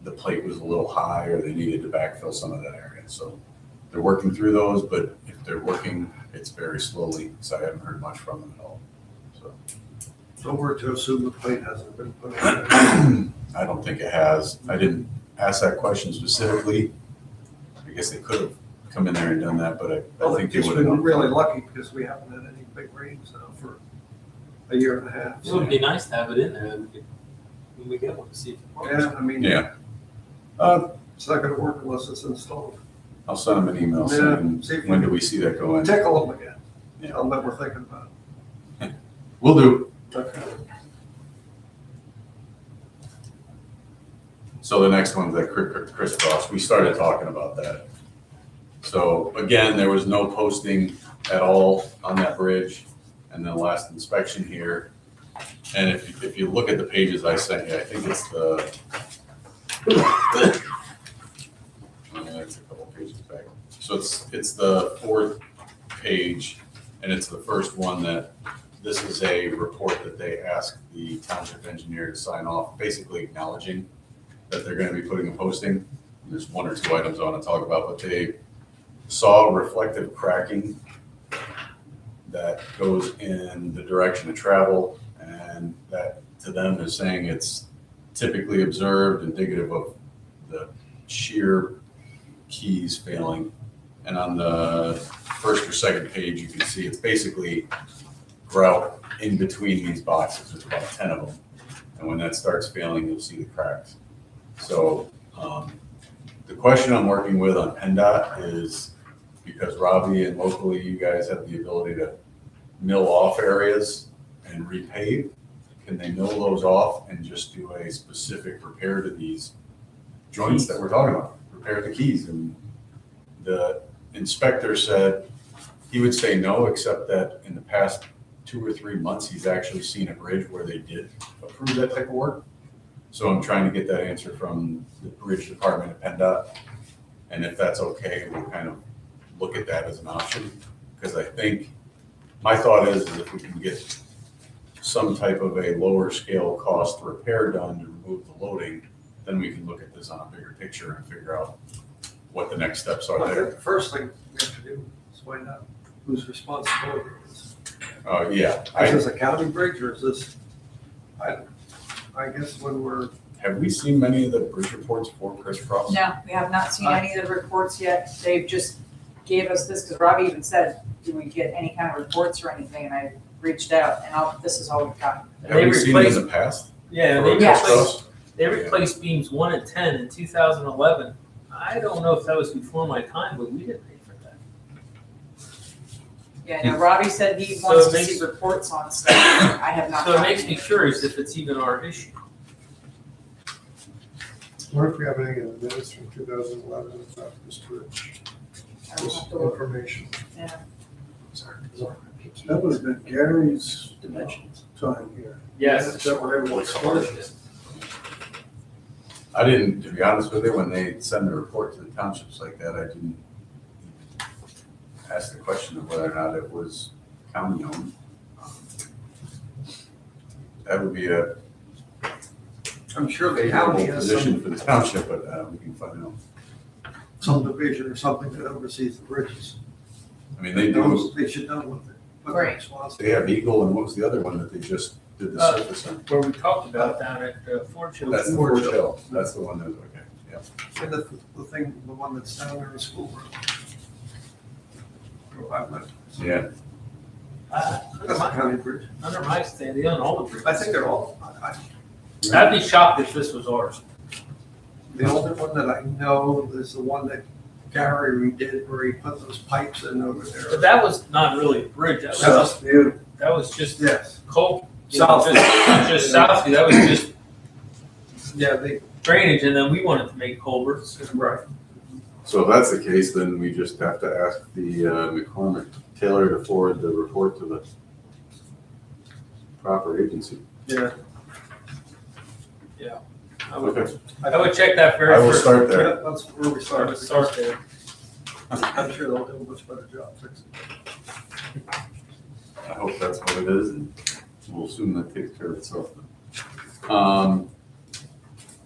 the plate was a little high, or they needed to backfill some of that area. So they're working through those, but if they're working, it's very slowly, so I haven't heard much from them at all. So we're to assume the plate hasn't been put in. I don't think it has. I didn't ask that question specifically. I guess they could have come in there and done that, but I Well, think they've they just would have been known. really lucky because we haven't had any big rains now for a year and a half. It would be nice to have it in there when we get one to see if it works. Yeah, I mean, Yeah. it's not gonna work unless it's installed. I'll send them an email Yeah, saying, see if when you- do we see that go in? Tickle them again. Yeah. Tell them that we're thinking about it. Will do. So the next one's that crisscross. We started talking about that. So again, there was no posting at all on that bridge and the last inspection here. And if you look at the pages I sent you, I think it's the, it's a couple pages back. So it's the fourth page, and it's the first one that, this is a report that they asked the township engineer to sign off, basically acknowledging that they're gonna be putting a posting. There's one or two items I wanna talk about, but they saw reflective cracking that goes in the direction of travel, and that to them is saying it's typically observed, indicative of the shear keys failing. And on the first or second page, you can see it's basically grout in between these boxes. There's about 10 of them. And when that starts failing, you'll see the cracks. So the question I'm working with on PennDOT is, because Robbie and locally, you guys have the ability to mill off areas and repave. Can they mill those off and just do a specific repair to these joints that we're talking about? Repair the keys. And the inspector said he would say no, except that in the past 2 or 3 months, he's actually seen a bridge where they did approve that type of work. So I'm trying to get that answer from the bridge department at PennDOT. And if that's okay, we'll kind of look at that as an option. Because I think, my thought is if we can get some type of a lower scale cost repair done to remove the loading, then we can look at this on a bigger picture and figure out what the next steps are I there. think the first thing we have to do is find out whose responsibility it is. Yeah, Is this a county bridge or is this, I guess when we're Have we seen many of the bridge reports for crisscross? No, we have not seen any of the reports yet. They've just gave us this, because Robbie even said, do we get any kind of reports or anything? And I reached out, and this is all we've got. And Have they we seen it in replaced, the past? yeah, for Yes. crisscross? they replaced beams 1 and 10 in 2011. I don't know if that was before my time, but we didn't pay for that. Yeah, no, Robbie said he So wants it to makes- see reports on stuff. I have not. So it gotten makes me any. curious if it's even our issue. What if we have any of the minutes from 2011 about this bridge? I will This have to look. information. Yeah. That would have been Gary's Dimensions. time here. Yes. Is that what everyone started? I didn't, to be honest with you, when they send a report to the townships like that, I didn't ask the question of whether or not it was county owned. That would be a I'm sure the terrible county has position for the township, but we can find out. some division or something that oversees the bridges. I mean, they do, They should know what they're Right. responsible. they have Eagle, and what was the other one that they just did the surface on? Where we talked about down at Fort Hill. That's the Fort Hill, that's the one that, okay, yeah. And the thing, the one that's down there in the school room. Oh, I've met- Yeah, That's a county bridge. Under my stand, they own all the bridges. I think they're all, I'd be shocked if this was ours. the only one that I know is the one that Gary redid where he put those pipes in over But there. that was not really a bridge, that was, South View. that was just Yes. coal. South. Just south, that was just Yeah, they, drainage, and then we wanted to make culverts. right. so if that's the case, then we just have to ask the McCormick Taylor to forward the report to the proper agency. Yeah. I would, Okay, I would check that very I will first. start there. Yeah, that's where we I would started. start there. I'm sure they'll do a much better job fixing it. I hope that's what it is, and we'll assume that takes care of itself.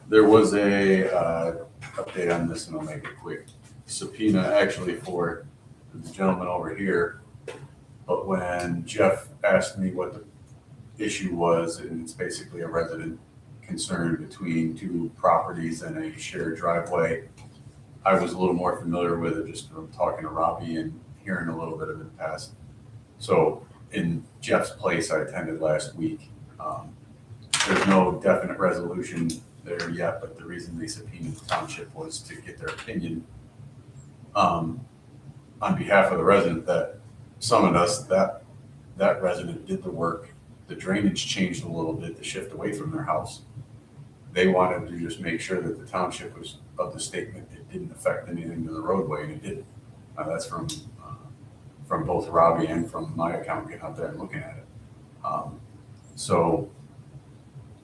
There was a update on this, and I'll make it quick. Subpoena actually for the gentleman over here, but when Jeff asked me what the issue was, and it's basically a resident concern between two properties and a shared driveway, I was a little more familiar with it just from talking to Robbie and hearing a little bit of it past. So in Jeff's place I attended last week, there's no definite resolution there yet, but the reason they subpoenaed the township was to get their opinion on behalf of the resident that summoned us, that resident did the work. The drainage changed a little bit to shift away from their house. They wanted to just make sure that the township was of the statement it didn't affect anything to the roadway, and it didn't. That's from both Robbie and from my account getting out there and looking at it. So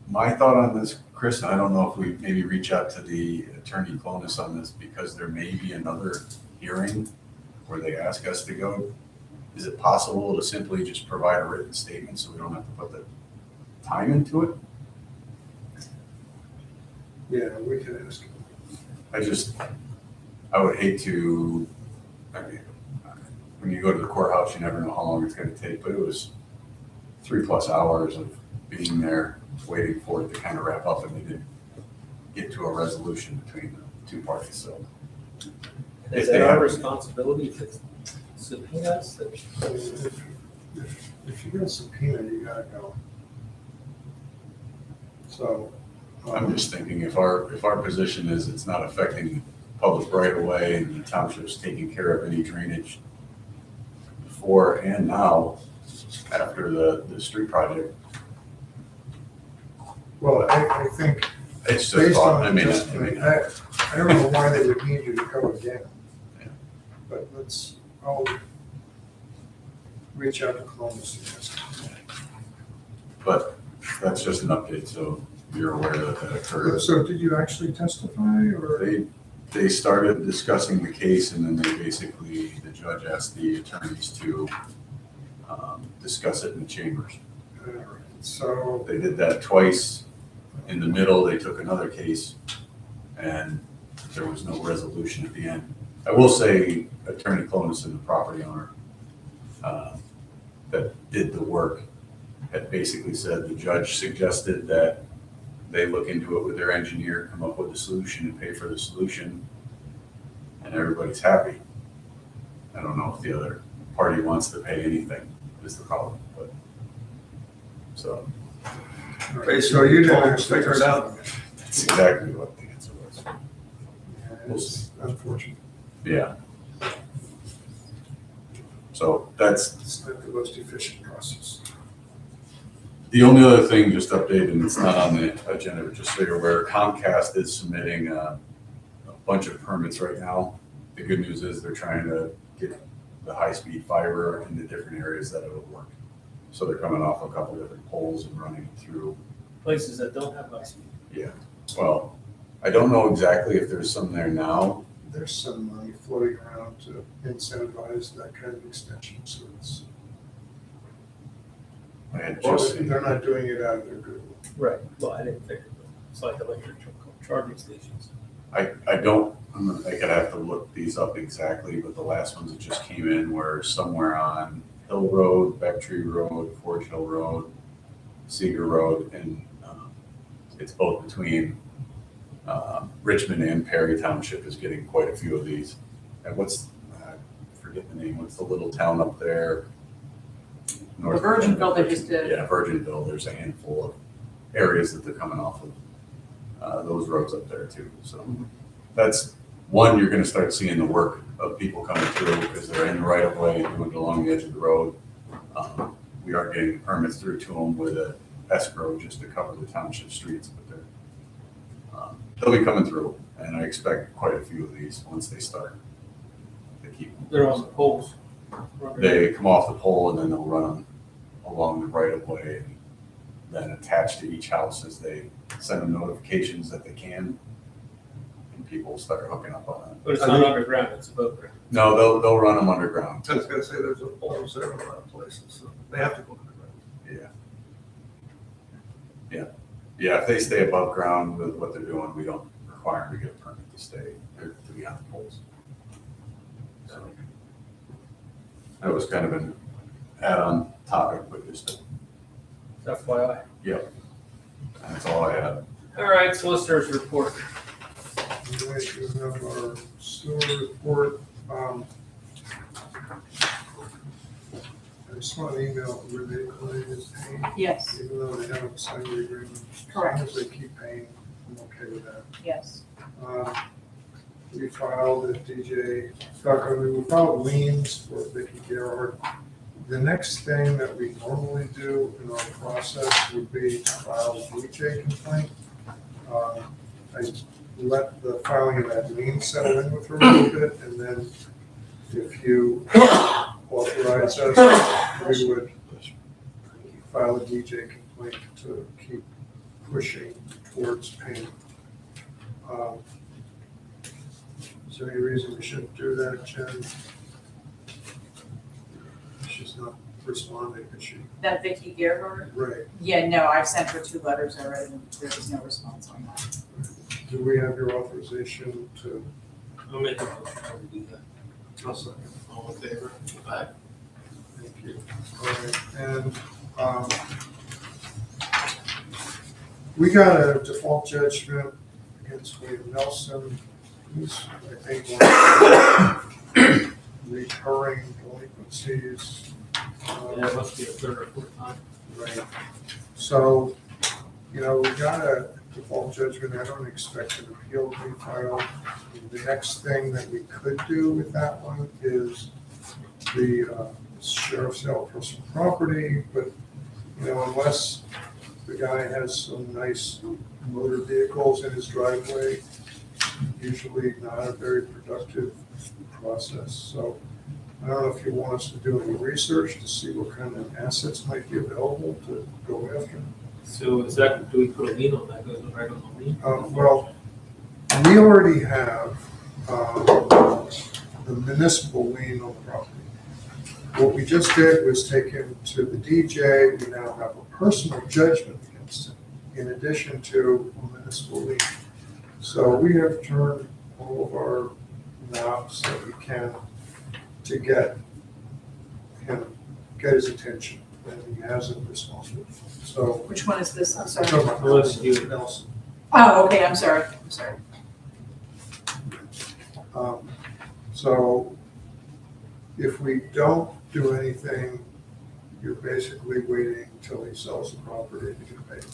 my thought on this, Chris, and I don't know if we maybe reach out to the attorney Clonus on this, because there may be another hearing where they ask us to go. Is it possible to simply just provide a written statement so we don't have to put the time into it? Yeah, we could ask. I would hate to, I mean, when you go to the courthouse, you never know how long it's gonna take, but it was 3+ hours of being there, waiting for it to kind of wrap up, and they didn't get to a resolution between the two parties, so. Is If they it our have- responsibility to subpoena us? If you get a subpoena, you gotta go. So. I'm just thinking if our position is it's not affecting public right of way and the township's taking care of any drainage before and now after the street project, Well, I think it's just based thought, on, I mean, I don't know why they would need you to go again. Yeah. But I'll reach out to Columbus and ask. but that's just an update, so you're aware that that occurred. So did you actually testify or? They started discussing the case, and then the judge asked the attorneys to discuss it in the chambers. So, They did that twice. In the middle, they took another case, and there was no resolution at the end. I will say Attorney Clonus and the property owner that did the work had basically said the judge suggested that they look into it with their engineer, come up with a solution and pay for the solution, and everybody's happy. I don't know if the other party wants to pay anything, is the problem, but, so, Okay, so you didn't figure it out. that's exactly what the answer was. Yeah, it's unfortunate. Yeah. So that's, It's not the most efficient process. the only other thing, just update, and it's not on the agenda, but just so you're aware, Comcast is submitting a bunch of permits right now. The good news is they're trying to get the high-speed fiber in the different areas that it'll work. So they're coming off a couple different poles and running it through. Places that don't have high speed. Well, I don't know exactly if there's some there now. There's some money floating around to incentivize that kind of extension, so it's, I had well, just seen. they're not doing it out of their goodwill. Right. Well, I didn't think of it. It's like electric charging stations. I don't, I could have to look these up exactly, but the last ones that just came in were somewhere on Hill Road, Bectree Road, Forge Hill Road, Seeger Road, and it's both between Richmond and Perry Township is getting quite a few of these. And what's, I forget the name, what's the little town up there? North- Virginville, they just did. Yeah, Virginville, there's a handful of areas that they're coming off of, those roads up there too, so. That's, one, you're gonna start seeing the work of people coming through because they're in the right of way and doing it along the edge of the road. We are getting permits through to them with a escrow just to cover the township streets, but they'll be coming through, and I expect quite a few of these once they start. They keep them. They're on the poles. They come off the pole and then they'll run them along the right of way and then attach to each house as they send them notifications that they can. And people start hooking up on it. But it's not underground, it's above ground. No, they'll run them underground. I was gonna say, there's a poles there in a lot of places, so they have to go underground. Yeah, if they stay above ground with what they're doing, we don't require them to get a permit to stay, or to be on the poles. So that was kind of an add-on topic, but just, FYI. that's all I had. All right, solicitors report. We have our sewer report. I saw an email where they claim is paying, Yes, even though they haven't signed the agreement. correct, As long as they keep paying, I'm okay with that. yes. We filed at DJ, we filed liens for Vicky Gerhard. The next thing that we normally do in our process would be to file a DJ complaint. I let the filing of that lien settle in with her a little bit, and then if you authorize us, we would file a DJ complaint to keep pushing towards payment. Is there any reason we shouldn't do that, Jen? She's not responding, is she? That Vicky Gerhard? Right. Yeah, no, I've sent her 2 letters already, and there was no response on that. Do we have your authorization to? I'll make a motion to do that. I'll second. All in favor? Aye. Thank you. All right, and, we got a default judgment against William Nelson. He's, I think, one of the recurring delinquencies. Yeah, it must be the 3rd or 4th time. Right. So, we got a default judgment. I don't expect an appeal to be filed. The next thing that we could do with that one is the sheriff's sale of personal property, but, unless the guy has some nice motor vehicles in his driveway, usually not a very productive process. So I don't know if you want us to do any research to see what kind of assets might be available to go after. So is that, do we put a lien on that? Goes right on the lien? Well, we already have the municipal lien on the property. What we just did was take him to the DJ. We now have a personal judgment against him, in addition to a municipal lien. So we have turned all of our knobs that we can to get his attention. and he hasn't responded. So. Which one is this? I'm I'm sorry. talking about Nelson. Oh, okay, I'm sorry. So if we don't do anything, you're basically waiting till he sells the property to get paid.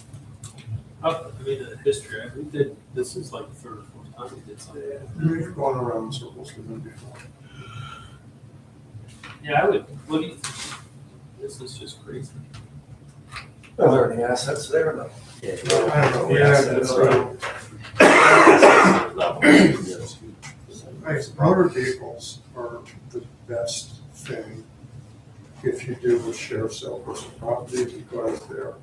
I mean, the history, we did, this is like the third or fourth time we did something. We've gone around in circles with him before. Yeah, I would, what do you think? This is just crazy. Are there any assets there? No. I don't know. We Yeah, had that's to- Motor vehicles are the best thing if you do a share sale versus property because they're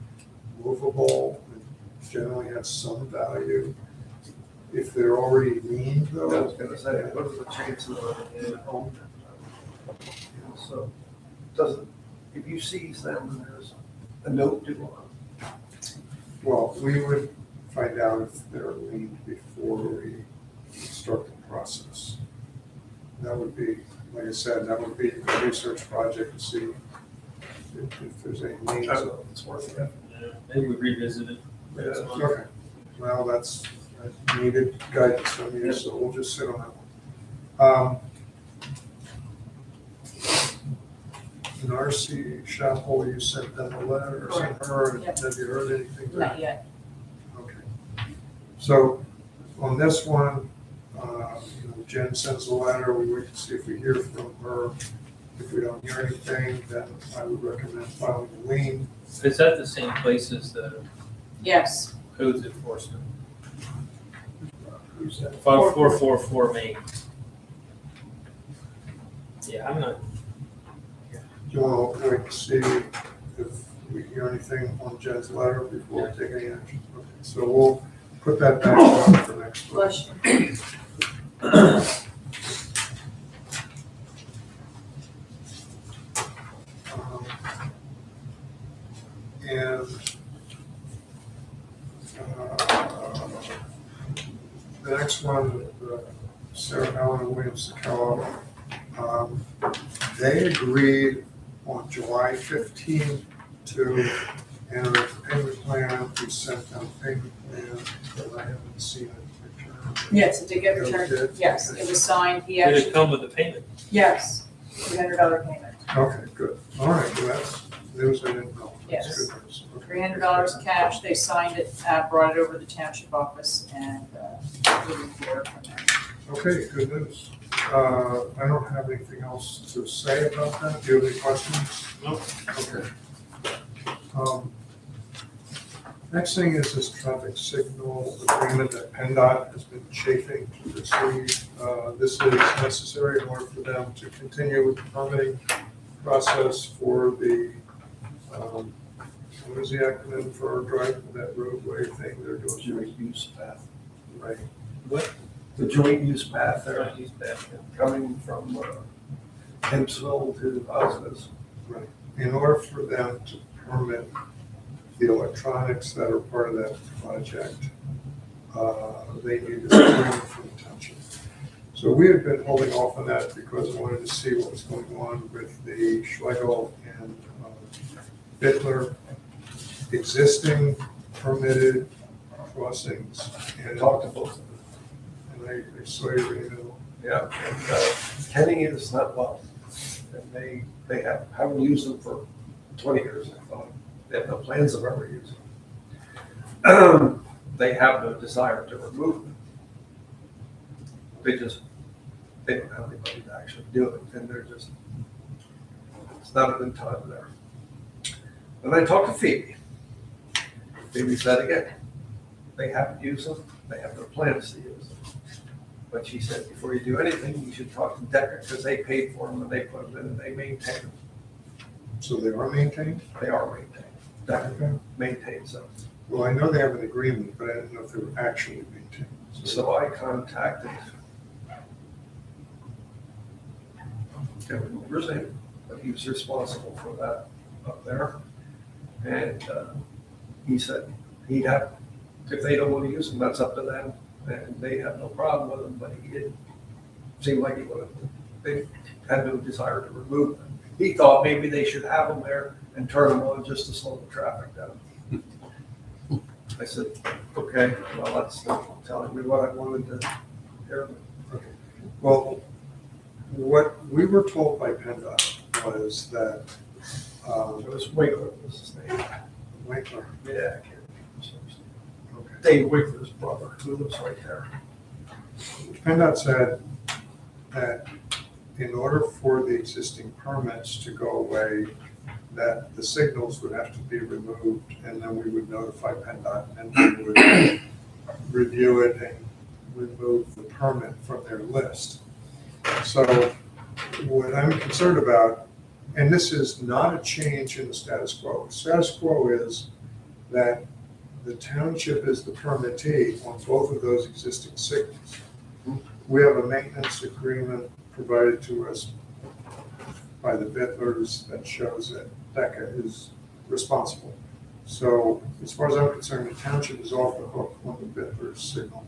movable and generally have some value. If they're already leaned I though. was gonna say, what are the chances of it owned? So, doesn't, if you seize them, and there's a note due on Well, we would find out if they're leaned before we start the process. That would be, like I said, that would be a research project to see if there's any them. I liens. don't know if it's worth it. Yeah, maybe we revisit it. next Yeah. month. Okay, well, that's needed guidance from you, so we'll just sit on that one. Narcy Chapel, you sent them a letter, or sent her, and Yep. have you heard anything back? Not yet. Okay. So on this one, Jen sends a letter, we wait to see if we hear from her. If we don't hear anything, then I would recommend filing a lien. Is that the same place as the Yes. codes enforcement? Who's that? 5444 Main. Yeah, I'm not, Do you want to wait to see if we hear anything on Jen's letter before we take any action? Okay, so we'll put that back on for next week. Bless you. Um, And the next one, Sarah Allen and William Sakala, they agreed on July 15th to enter a payment plan. We sent them a payment plan, but I haven't seen it returned. Yes, it did get Oh, it returned. did? Yes, it was signed. He did it actually, come with the payment? yes, $300 payment. Okay, good. All right, well, that's news I didn't know. That's Yes. good news. Okay. $300 cash. They signed it, brought it over to the township office, and we report from there. Okay, good news. I don't have anything else to say about that. Do you have any questions? No. Okay. Next thing is this traffic signal agreement that PennDOT has been chafing to receive. This is necessary in order for them to continue with the permitting process for the, what is the acronym for driving that roadway thing they're doing? Joint use path. Right. What? The joint use path there, Don't use that. coming from Kempsville to Osgood. In order for them to permit the electronics that are part of that project, they need a agreement from the township. So we have been holding off on that because I wanted to see what was going on with the Schlegel and Bittler existing permitted crossings. And Talk to both of them. and I saw your email. Yeah, and Kenny is not well. And they haven't used them for 20 years, I thought. They have no plans of ever using them. They have no desire to remove them. They don't have anybody to actually do it, and it's not a good time there. Then I talked to Phoebe. Phoebe said again, they haven't used them, they have no plans to use them. But she said, before you do anything, you should talk to Decker, because they paid for them and they put them in and they maintain them. So they are maintained? They are maintained. Decker Okay. maintains them. Well, I know they have an agreement, but I didn't know if they were actually maintained. So I contacted Kevin Brazil, but he was responsible for that up there. And he said he'd have, if they don't want to use them, that's up to them. And they have no problem with them, but he didn't seem like he would have, they had no desire to remove them. He thought maybe they should have them there and turn them on just to slow the traffic down. I said, okay, well, that's not telling me what I wanted to hear. Well, what we were told by PennDOT was that, It was Winkler, was his name. Winkler, Yeah, I can't remember. okay. Dave Winkler's brother, who lives right there. PennDOT said that in order for the existing permits to go away, that the signals would have to be removed, and then we would notify PennDOT, and they would review it and remove the permit from their list. So what I'm concerned about, and this is not a change in the status quo. Status quo is that the township is the permittee on both of those existing signals. We have a maintenance agreement provided to us by the Bittlers that shows that DECA is responsible. So as far as I'm concerned, the township is off the hook on the Bittlers signal.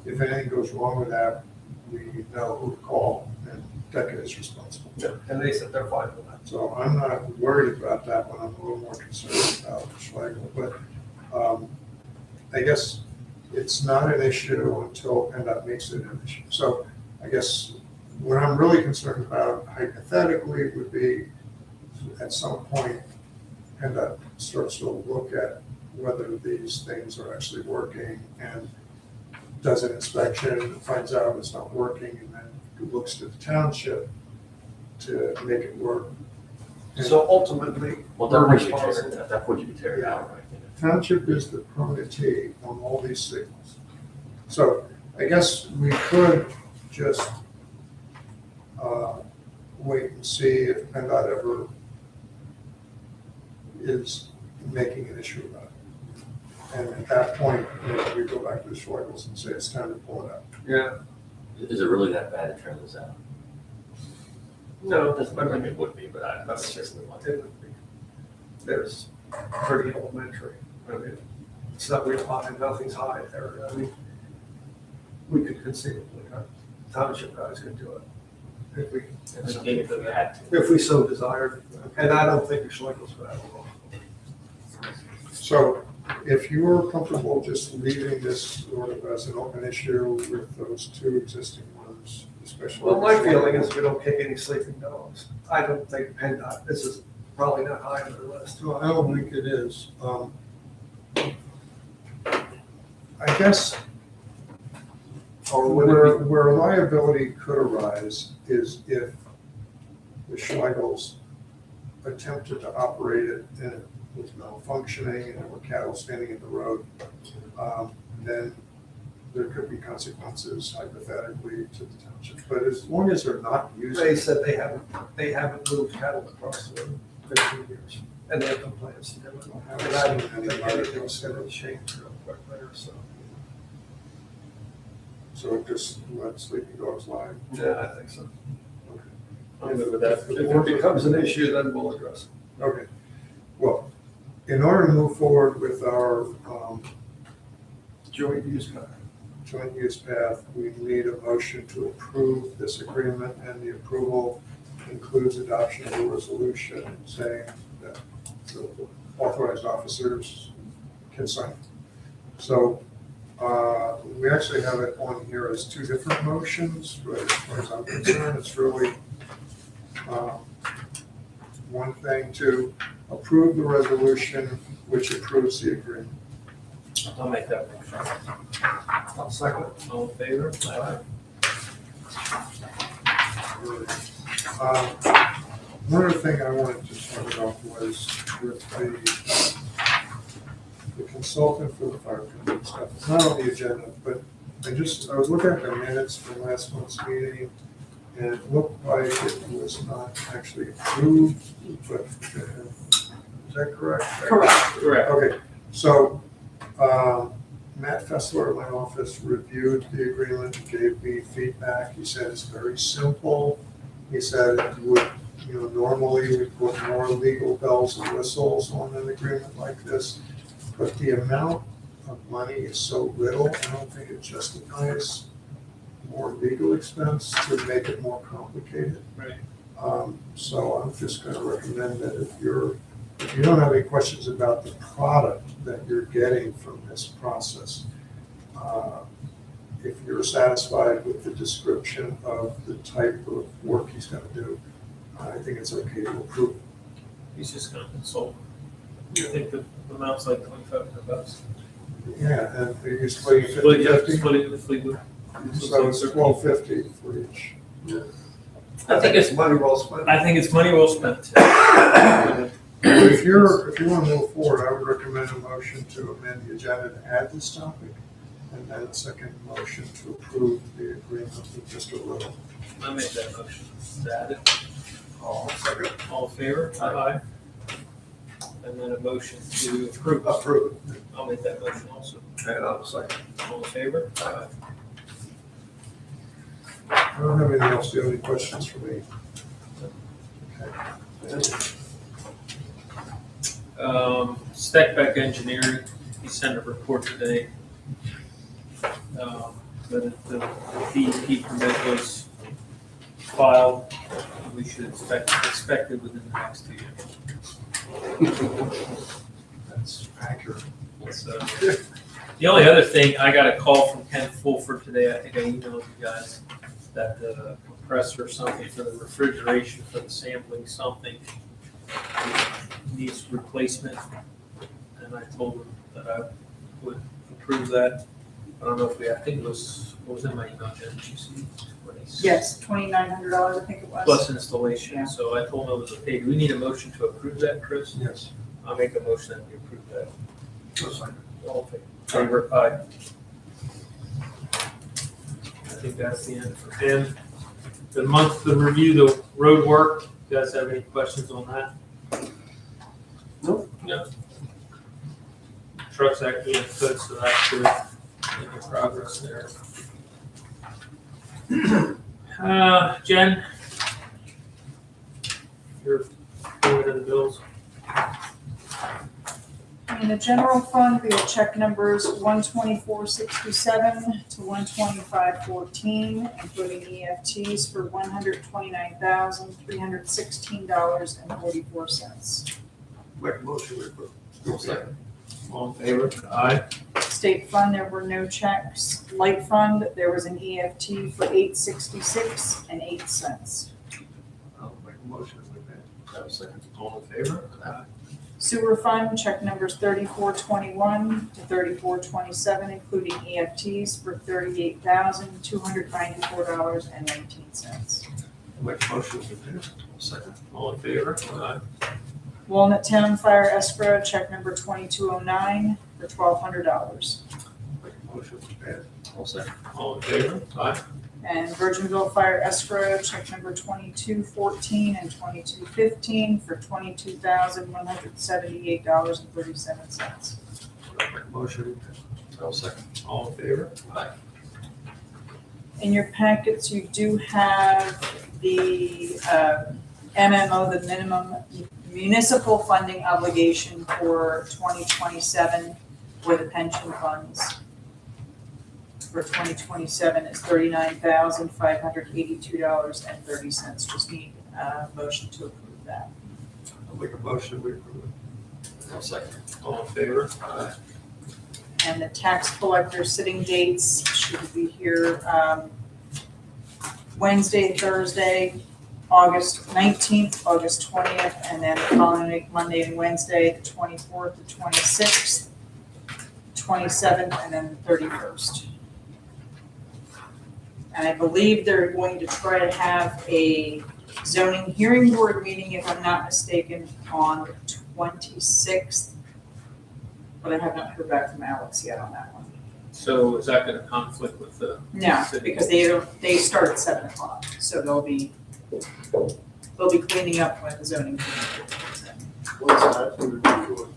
If anything goes wrong with that, we know who to call, and DECA is responsible. And they said they're fine with that. So I'm not worried about that one. I'm a little more concerned about Schlegel, but I guess it's not an issue until PennDOT makes it an issue. So I guess what I'm really concerned about hypothetically would be at some point PennDOT starts to look at whether these things are actually working and does an inspection and finds out it's not working, and then looks to the township to make it work. And So ultimately, Well, we're that would you responsible. tear, that would you tear it out, right? Township is the permittee on all these signals. So I guess we could just wait and see if PennDOT ever is making an issue about it. And at that point, we go back to the Schlegels and say it's time to pull it out. Yeah, Is it really that bad to tear this out? no, I mean, it would be, but that's just the one. it would be. There's pretty elementary. I mean, it's not real high, nothing's high there. I mean, we could conceivably, township guys could do it. If we, If we had to. if we so desired. And I don't think the Schlegel's gonna have a problem. So if you are comfortable just leaving this sort of as an open issue with those two existing ones, especially. Well, my feeling is we don't kick any sleeping dogs. I don't think PennDOT, this is probably not high on their list. No, I don't think it is. I guess Or would it be? where liability could arise is if the Schlegels attempted to operate it and it was malfunctioning and there were cattle standing in the road, then there could be consequences hypothetically to the township. But as long as they're not using. They said they haven't moved cattle across the road in 15 years. And they have no plans to do it. And I don't think anything's gonna change real quick there, so. So just let sleeping dogs lie. Yeah, I think so. I'm good with that. If it becomes an issue, then we'll address it. Okay. Well, in order to move forward with our Joint use path. joint use path, we need a motion to approve this agreement, and the approval includes adoption of a resolution saying that the authorized officers can sign. So we actually have it on here as two different motions, but as far as I'm concerned, it's really one thing to approve the resolution which approves the agreement. I'll make that motion. I'll second. All in favor? One other thing I wanted to start off was with the consultant for the fire company stuff. It's not on the agenda, but I was looking at the minutes from last month's meeting, and it looked like it was not actually approved, but is that correct? Correct. Correct. Okay, so Matt Fessler in my office reviewed the agreement, gave me feedback. He said it's very simple. He said it would, normally we put more legal bells and whistles on an agreement like this, but the amount of money is so little, I don't think it justifies more legal expense to make it more complicated. Right. So I'm just gonna recommend that if you're If you don't have any questions about the product that you're getting from this process, if you're satisfied with the description of the type of work he's gonna do, I think it's okay to approve. He's just gonna consult. I think the amount's like $2,500. Yeah, and you're splitting Split it, 50/50, split it if we do. so it's $1,250 for each. I think it's, money well spent. I think it's money well spent. If you want to move forward, I would recommend a motion to amend the agenda to add this topic, and then a second motion to approve the agreement with Mr. Little. I made that motion. To add it. Second. All in favor? Aye. And then a motion to approve. Approve. I'll make that motion also. And I'll second. All in favor? Aye. I don't have anything else. Do you have any questions for me? Okay. Stackback Engineering, he sent a report today. That the DEP permit was filed. We should expect it within the next 2 years. That's accurate. So, the only other thing, I got a call from Ken Fulford today, I think I emailed you guys, that the compressor or something for the refrigeration for the sampling, something needs replacement. And I told him that I would approve that. I don't know if I think it was, what was in my email, Jen, did you see? Yes, $2,900, I think it was. Plus installation, Yeah. so I told him it was okay. Do we need a motion to approve that, Chris? Yes. I'll make a motion that we approve that. I'll second. All in favor? Aye. I think that's the end for him. The month to review the road work, you guys have any questions on that? Nope. No. Truck's actually in foot, so that's good. Making progress there. Jen? You're doing the bills? In the general fund, we have check numbers 12467 to 12514, including EFTs for $129,316.44. Make a motion to approve. Second. All in favor? Aye. State fund, there were no checks. Light fund, there was an EFT for $866 and 8 cents. I'll make a motion to amend. Second. All in favor? Aye. Sewer fund, check numbers 3421 to 3427, including EFTs for $38,294.19. Make a motion to amend. Second. All in favor? Aye. Walnut Town Fire Escrow, check number 2209 for $1,200. Make a motion to amend. Second. All in favor? Aye. And Virginville Fire Escrow, check number 2214 and 2215 for $22,178.37. Make a motion. Second. All in favor? Aye. In your packets, you do have the MMO, the minimum municipal funding obligation for 2027 for the pension funds. For 2027 is $39,582.30. Just need a motion to approve that. I'll make a motion, we approve it. Second. All in favor? Aye. And the tax collector sitting dates should be here Wednesday, Thursday, August 19th, August 20th, and then the following week, Monday and Wednesday, the 24th, the 26th, 27th, and then the 31st. And I believe they're going to try to have a zoning hearing board meeting, if I'm not mistaken, on the 26th. But I have not heard back from Alex yet on that one. So is that gonna conflict with the? No, because they start at 7 o'clock, so they'll be cleaning up when the zoning hearing is in. What's that? Who would you do it?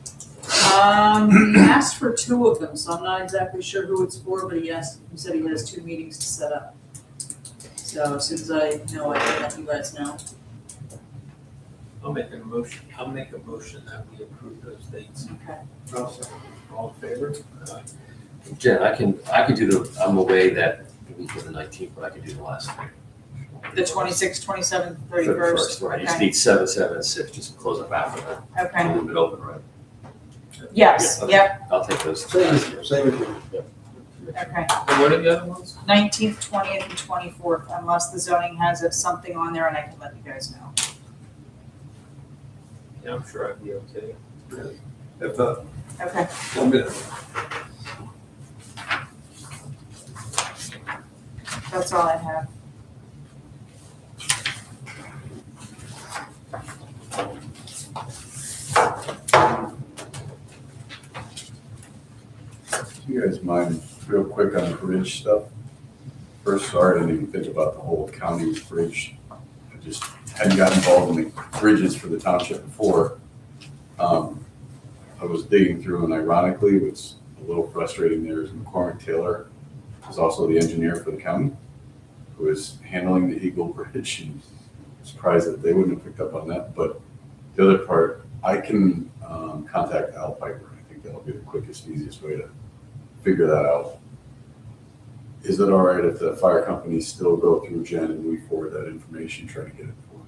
He asked for 2 of them, so I'm not exactly sure who it's for, but he said he has 2 meetings to set up. So as soon as I know, I can let you guys know. I'll make a motion that we approve those dates. Okay. I'll second. All in favor? Aye. Jen, I can do I'm away that week of the 19th, but I can do the last three. The 26th, 27th, 31st, Right, you just okay, need 7, 7, and 6, just to close up after that. okay, Leave it open, right? yes, Yeah, okay. yep, I'll take those. Same as you, same as you. okay. And what are the other ones? 19th, 20th, and 24th, unless the zoning has something on there and I can let you guys know. Yeah, I'm sure I'd be okay. If not, Okay, let me know. that's all I have. Do you guys mind, real quick on the bridge stuff? First, sorry, I didn't even think about the whole county bridge. I just hadn't got involved in the bridges for the township before. I was digging through, and ironically, what's a little frustrating there is McCormick Taylor is also the engineer for the county, who is handling the Eagle Bridge. And I'm surprised that they wouldn't have picked up on that. But the other part, I can contact Al Piper. I think that'll be the quickest, easiest way to figure that out. Is it all right if the fire companies still go through Jen and we forward that information, try to get it for them?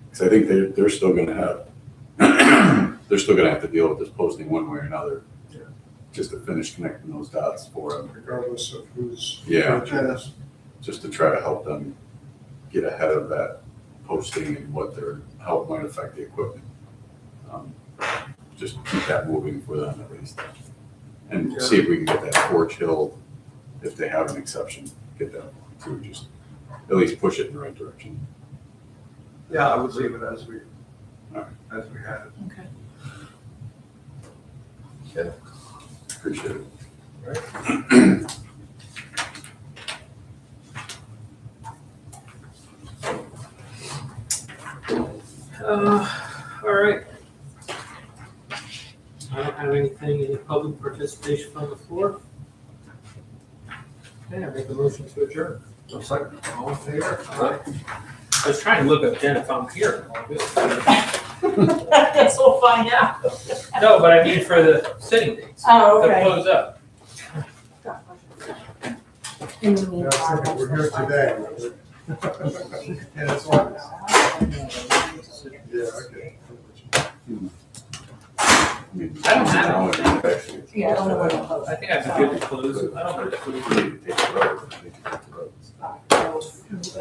Because I think they're still going to have, they're still going to have to deal with this posting one way or another, just to finish connecting those dots for them. Regardless of who's. Yeah. Yes. Just to try to help them get ahead of that posting and how it might affect the equipment. Just keep that moving for them at least. And see if we can get that Forge Hill, if they have an exception, get that to just at least push it in the right direction. Yeah, I would leave it as we, All as we had it. Okay. Appreciate it. All right. I don't have anything, any public participation from the floor. Okay, I make a motion to adjourn. I'll second. All in favor? Aye. I was trying to look up Jen if I'm here. I guess we'll find out. No, but I mean for the sitting dates, Oh, to okay. close up. In the Yeah, meantime. we're here today. And it's one. Yeah, okay. I don't have Actually, Yeah, I don't know what else. I think I'd be good to close. I don't have to close. we need to take the road. We need to take the roads.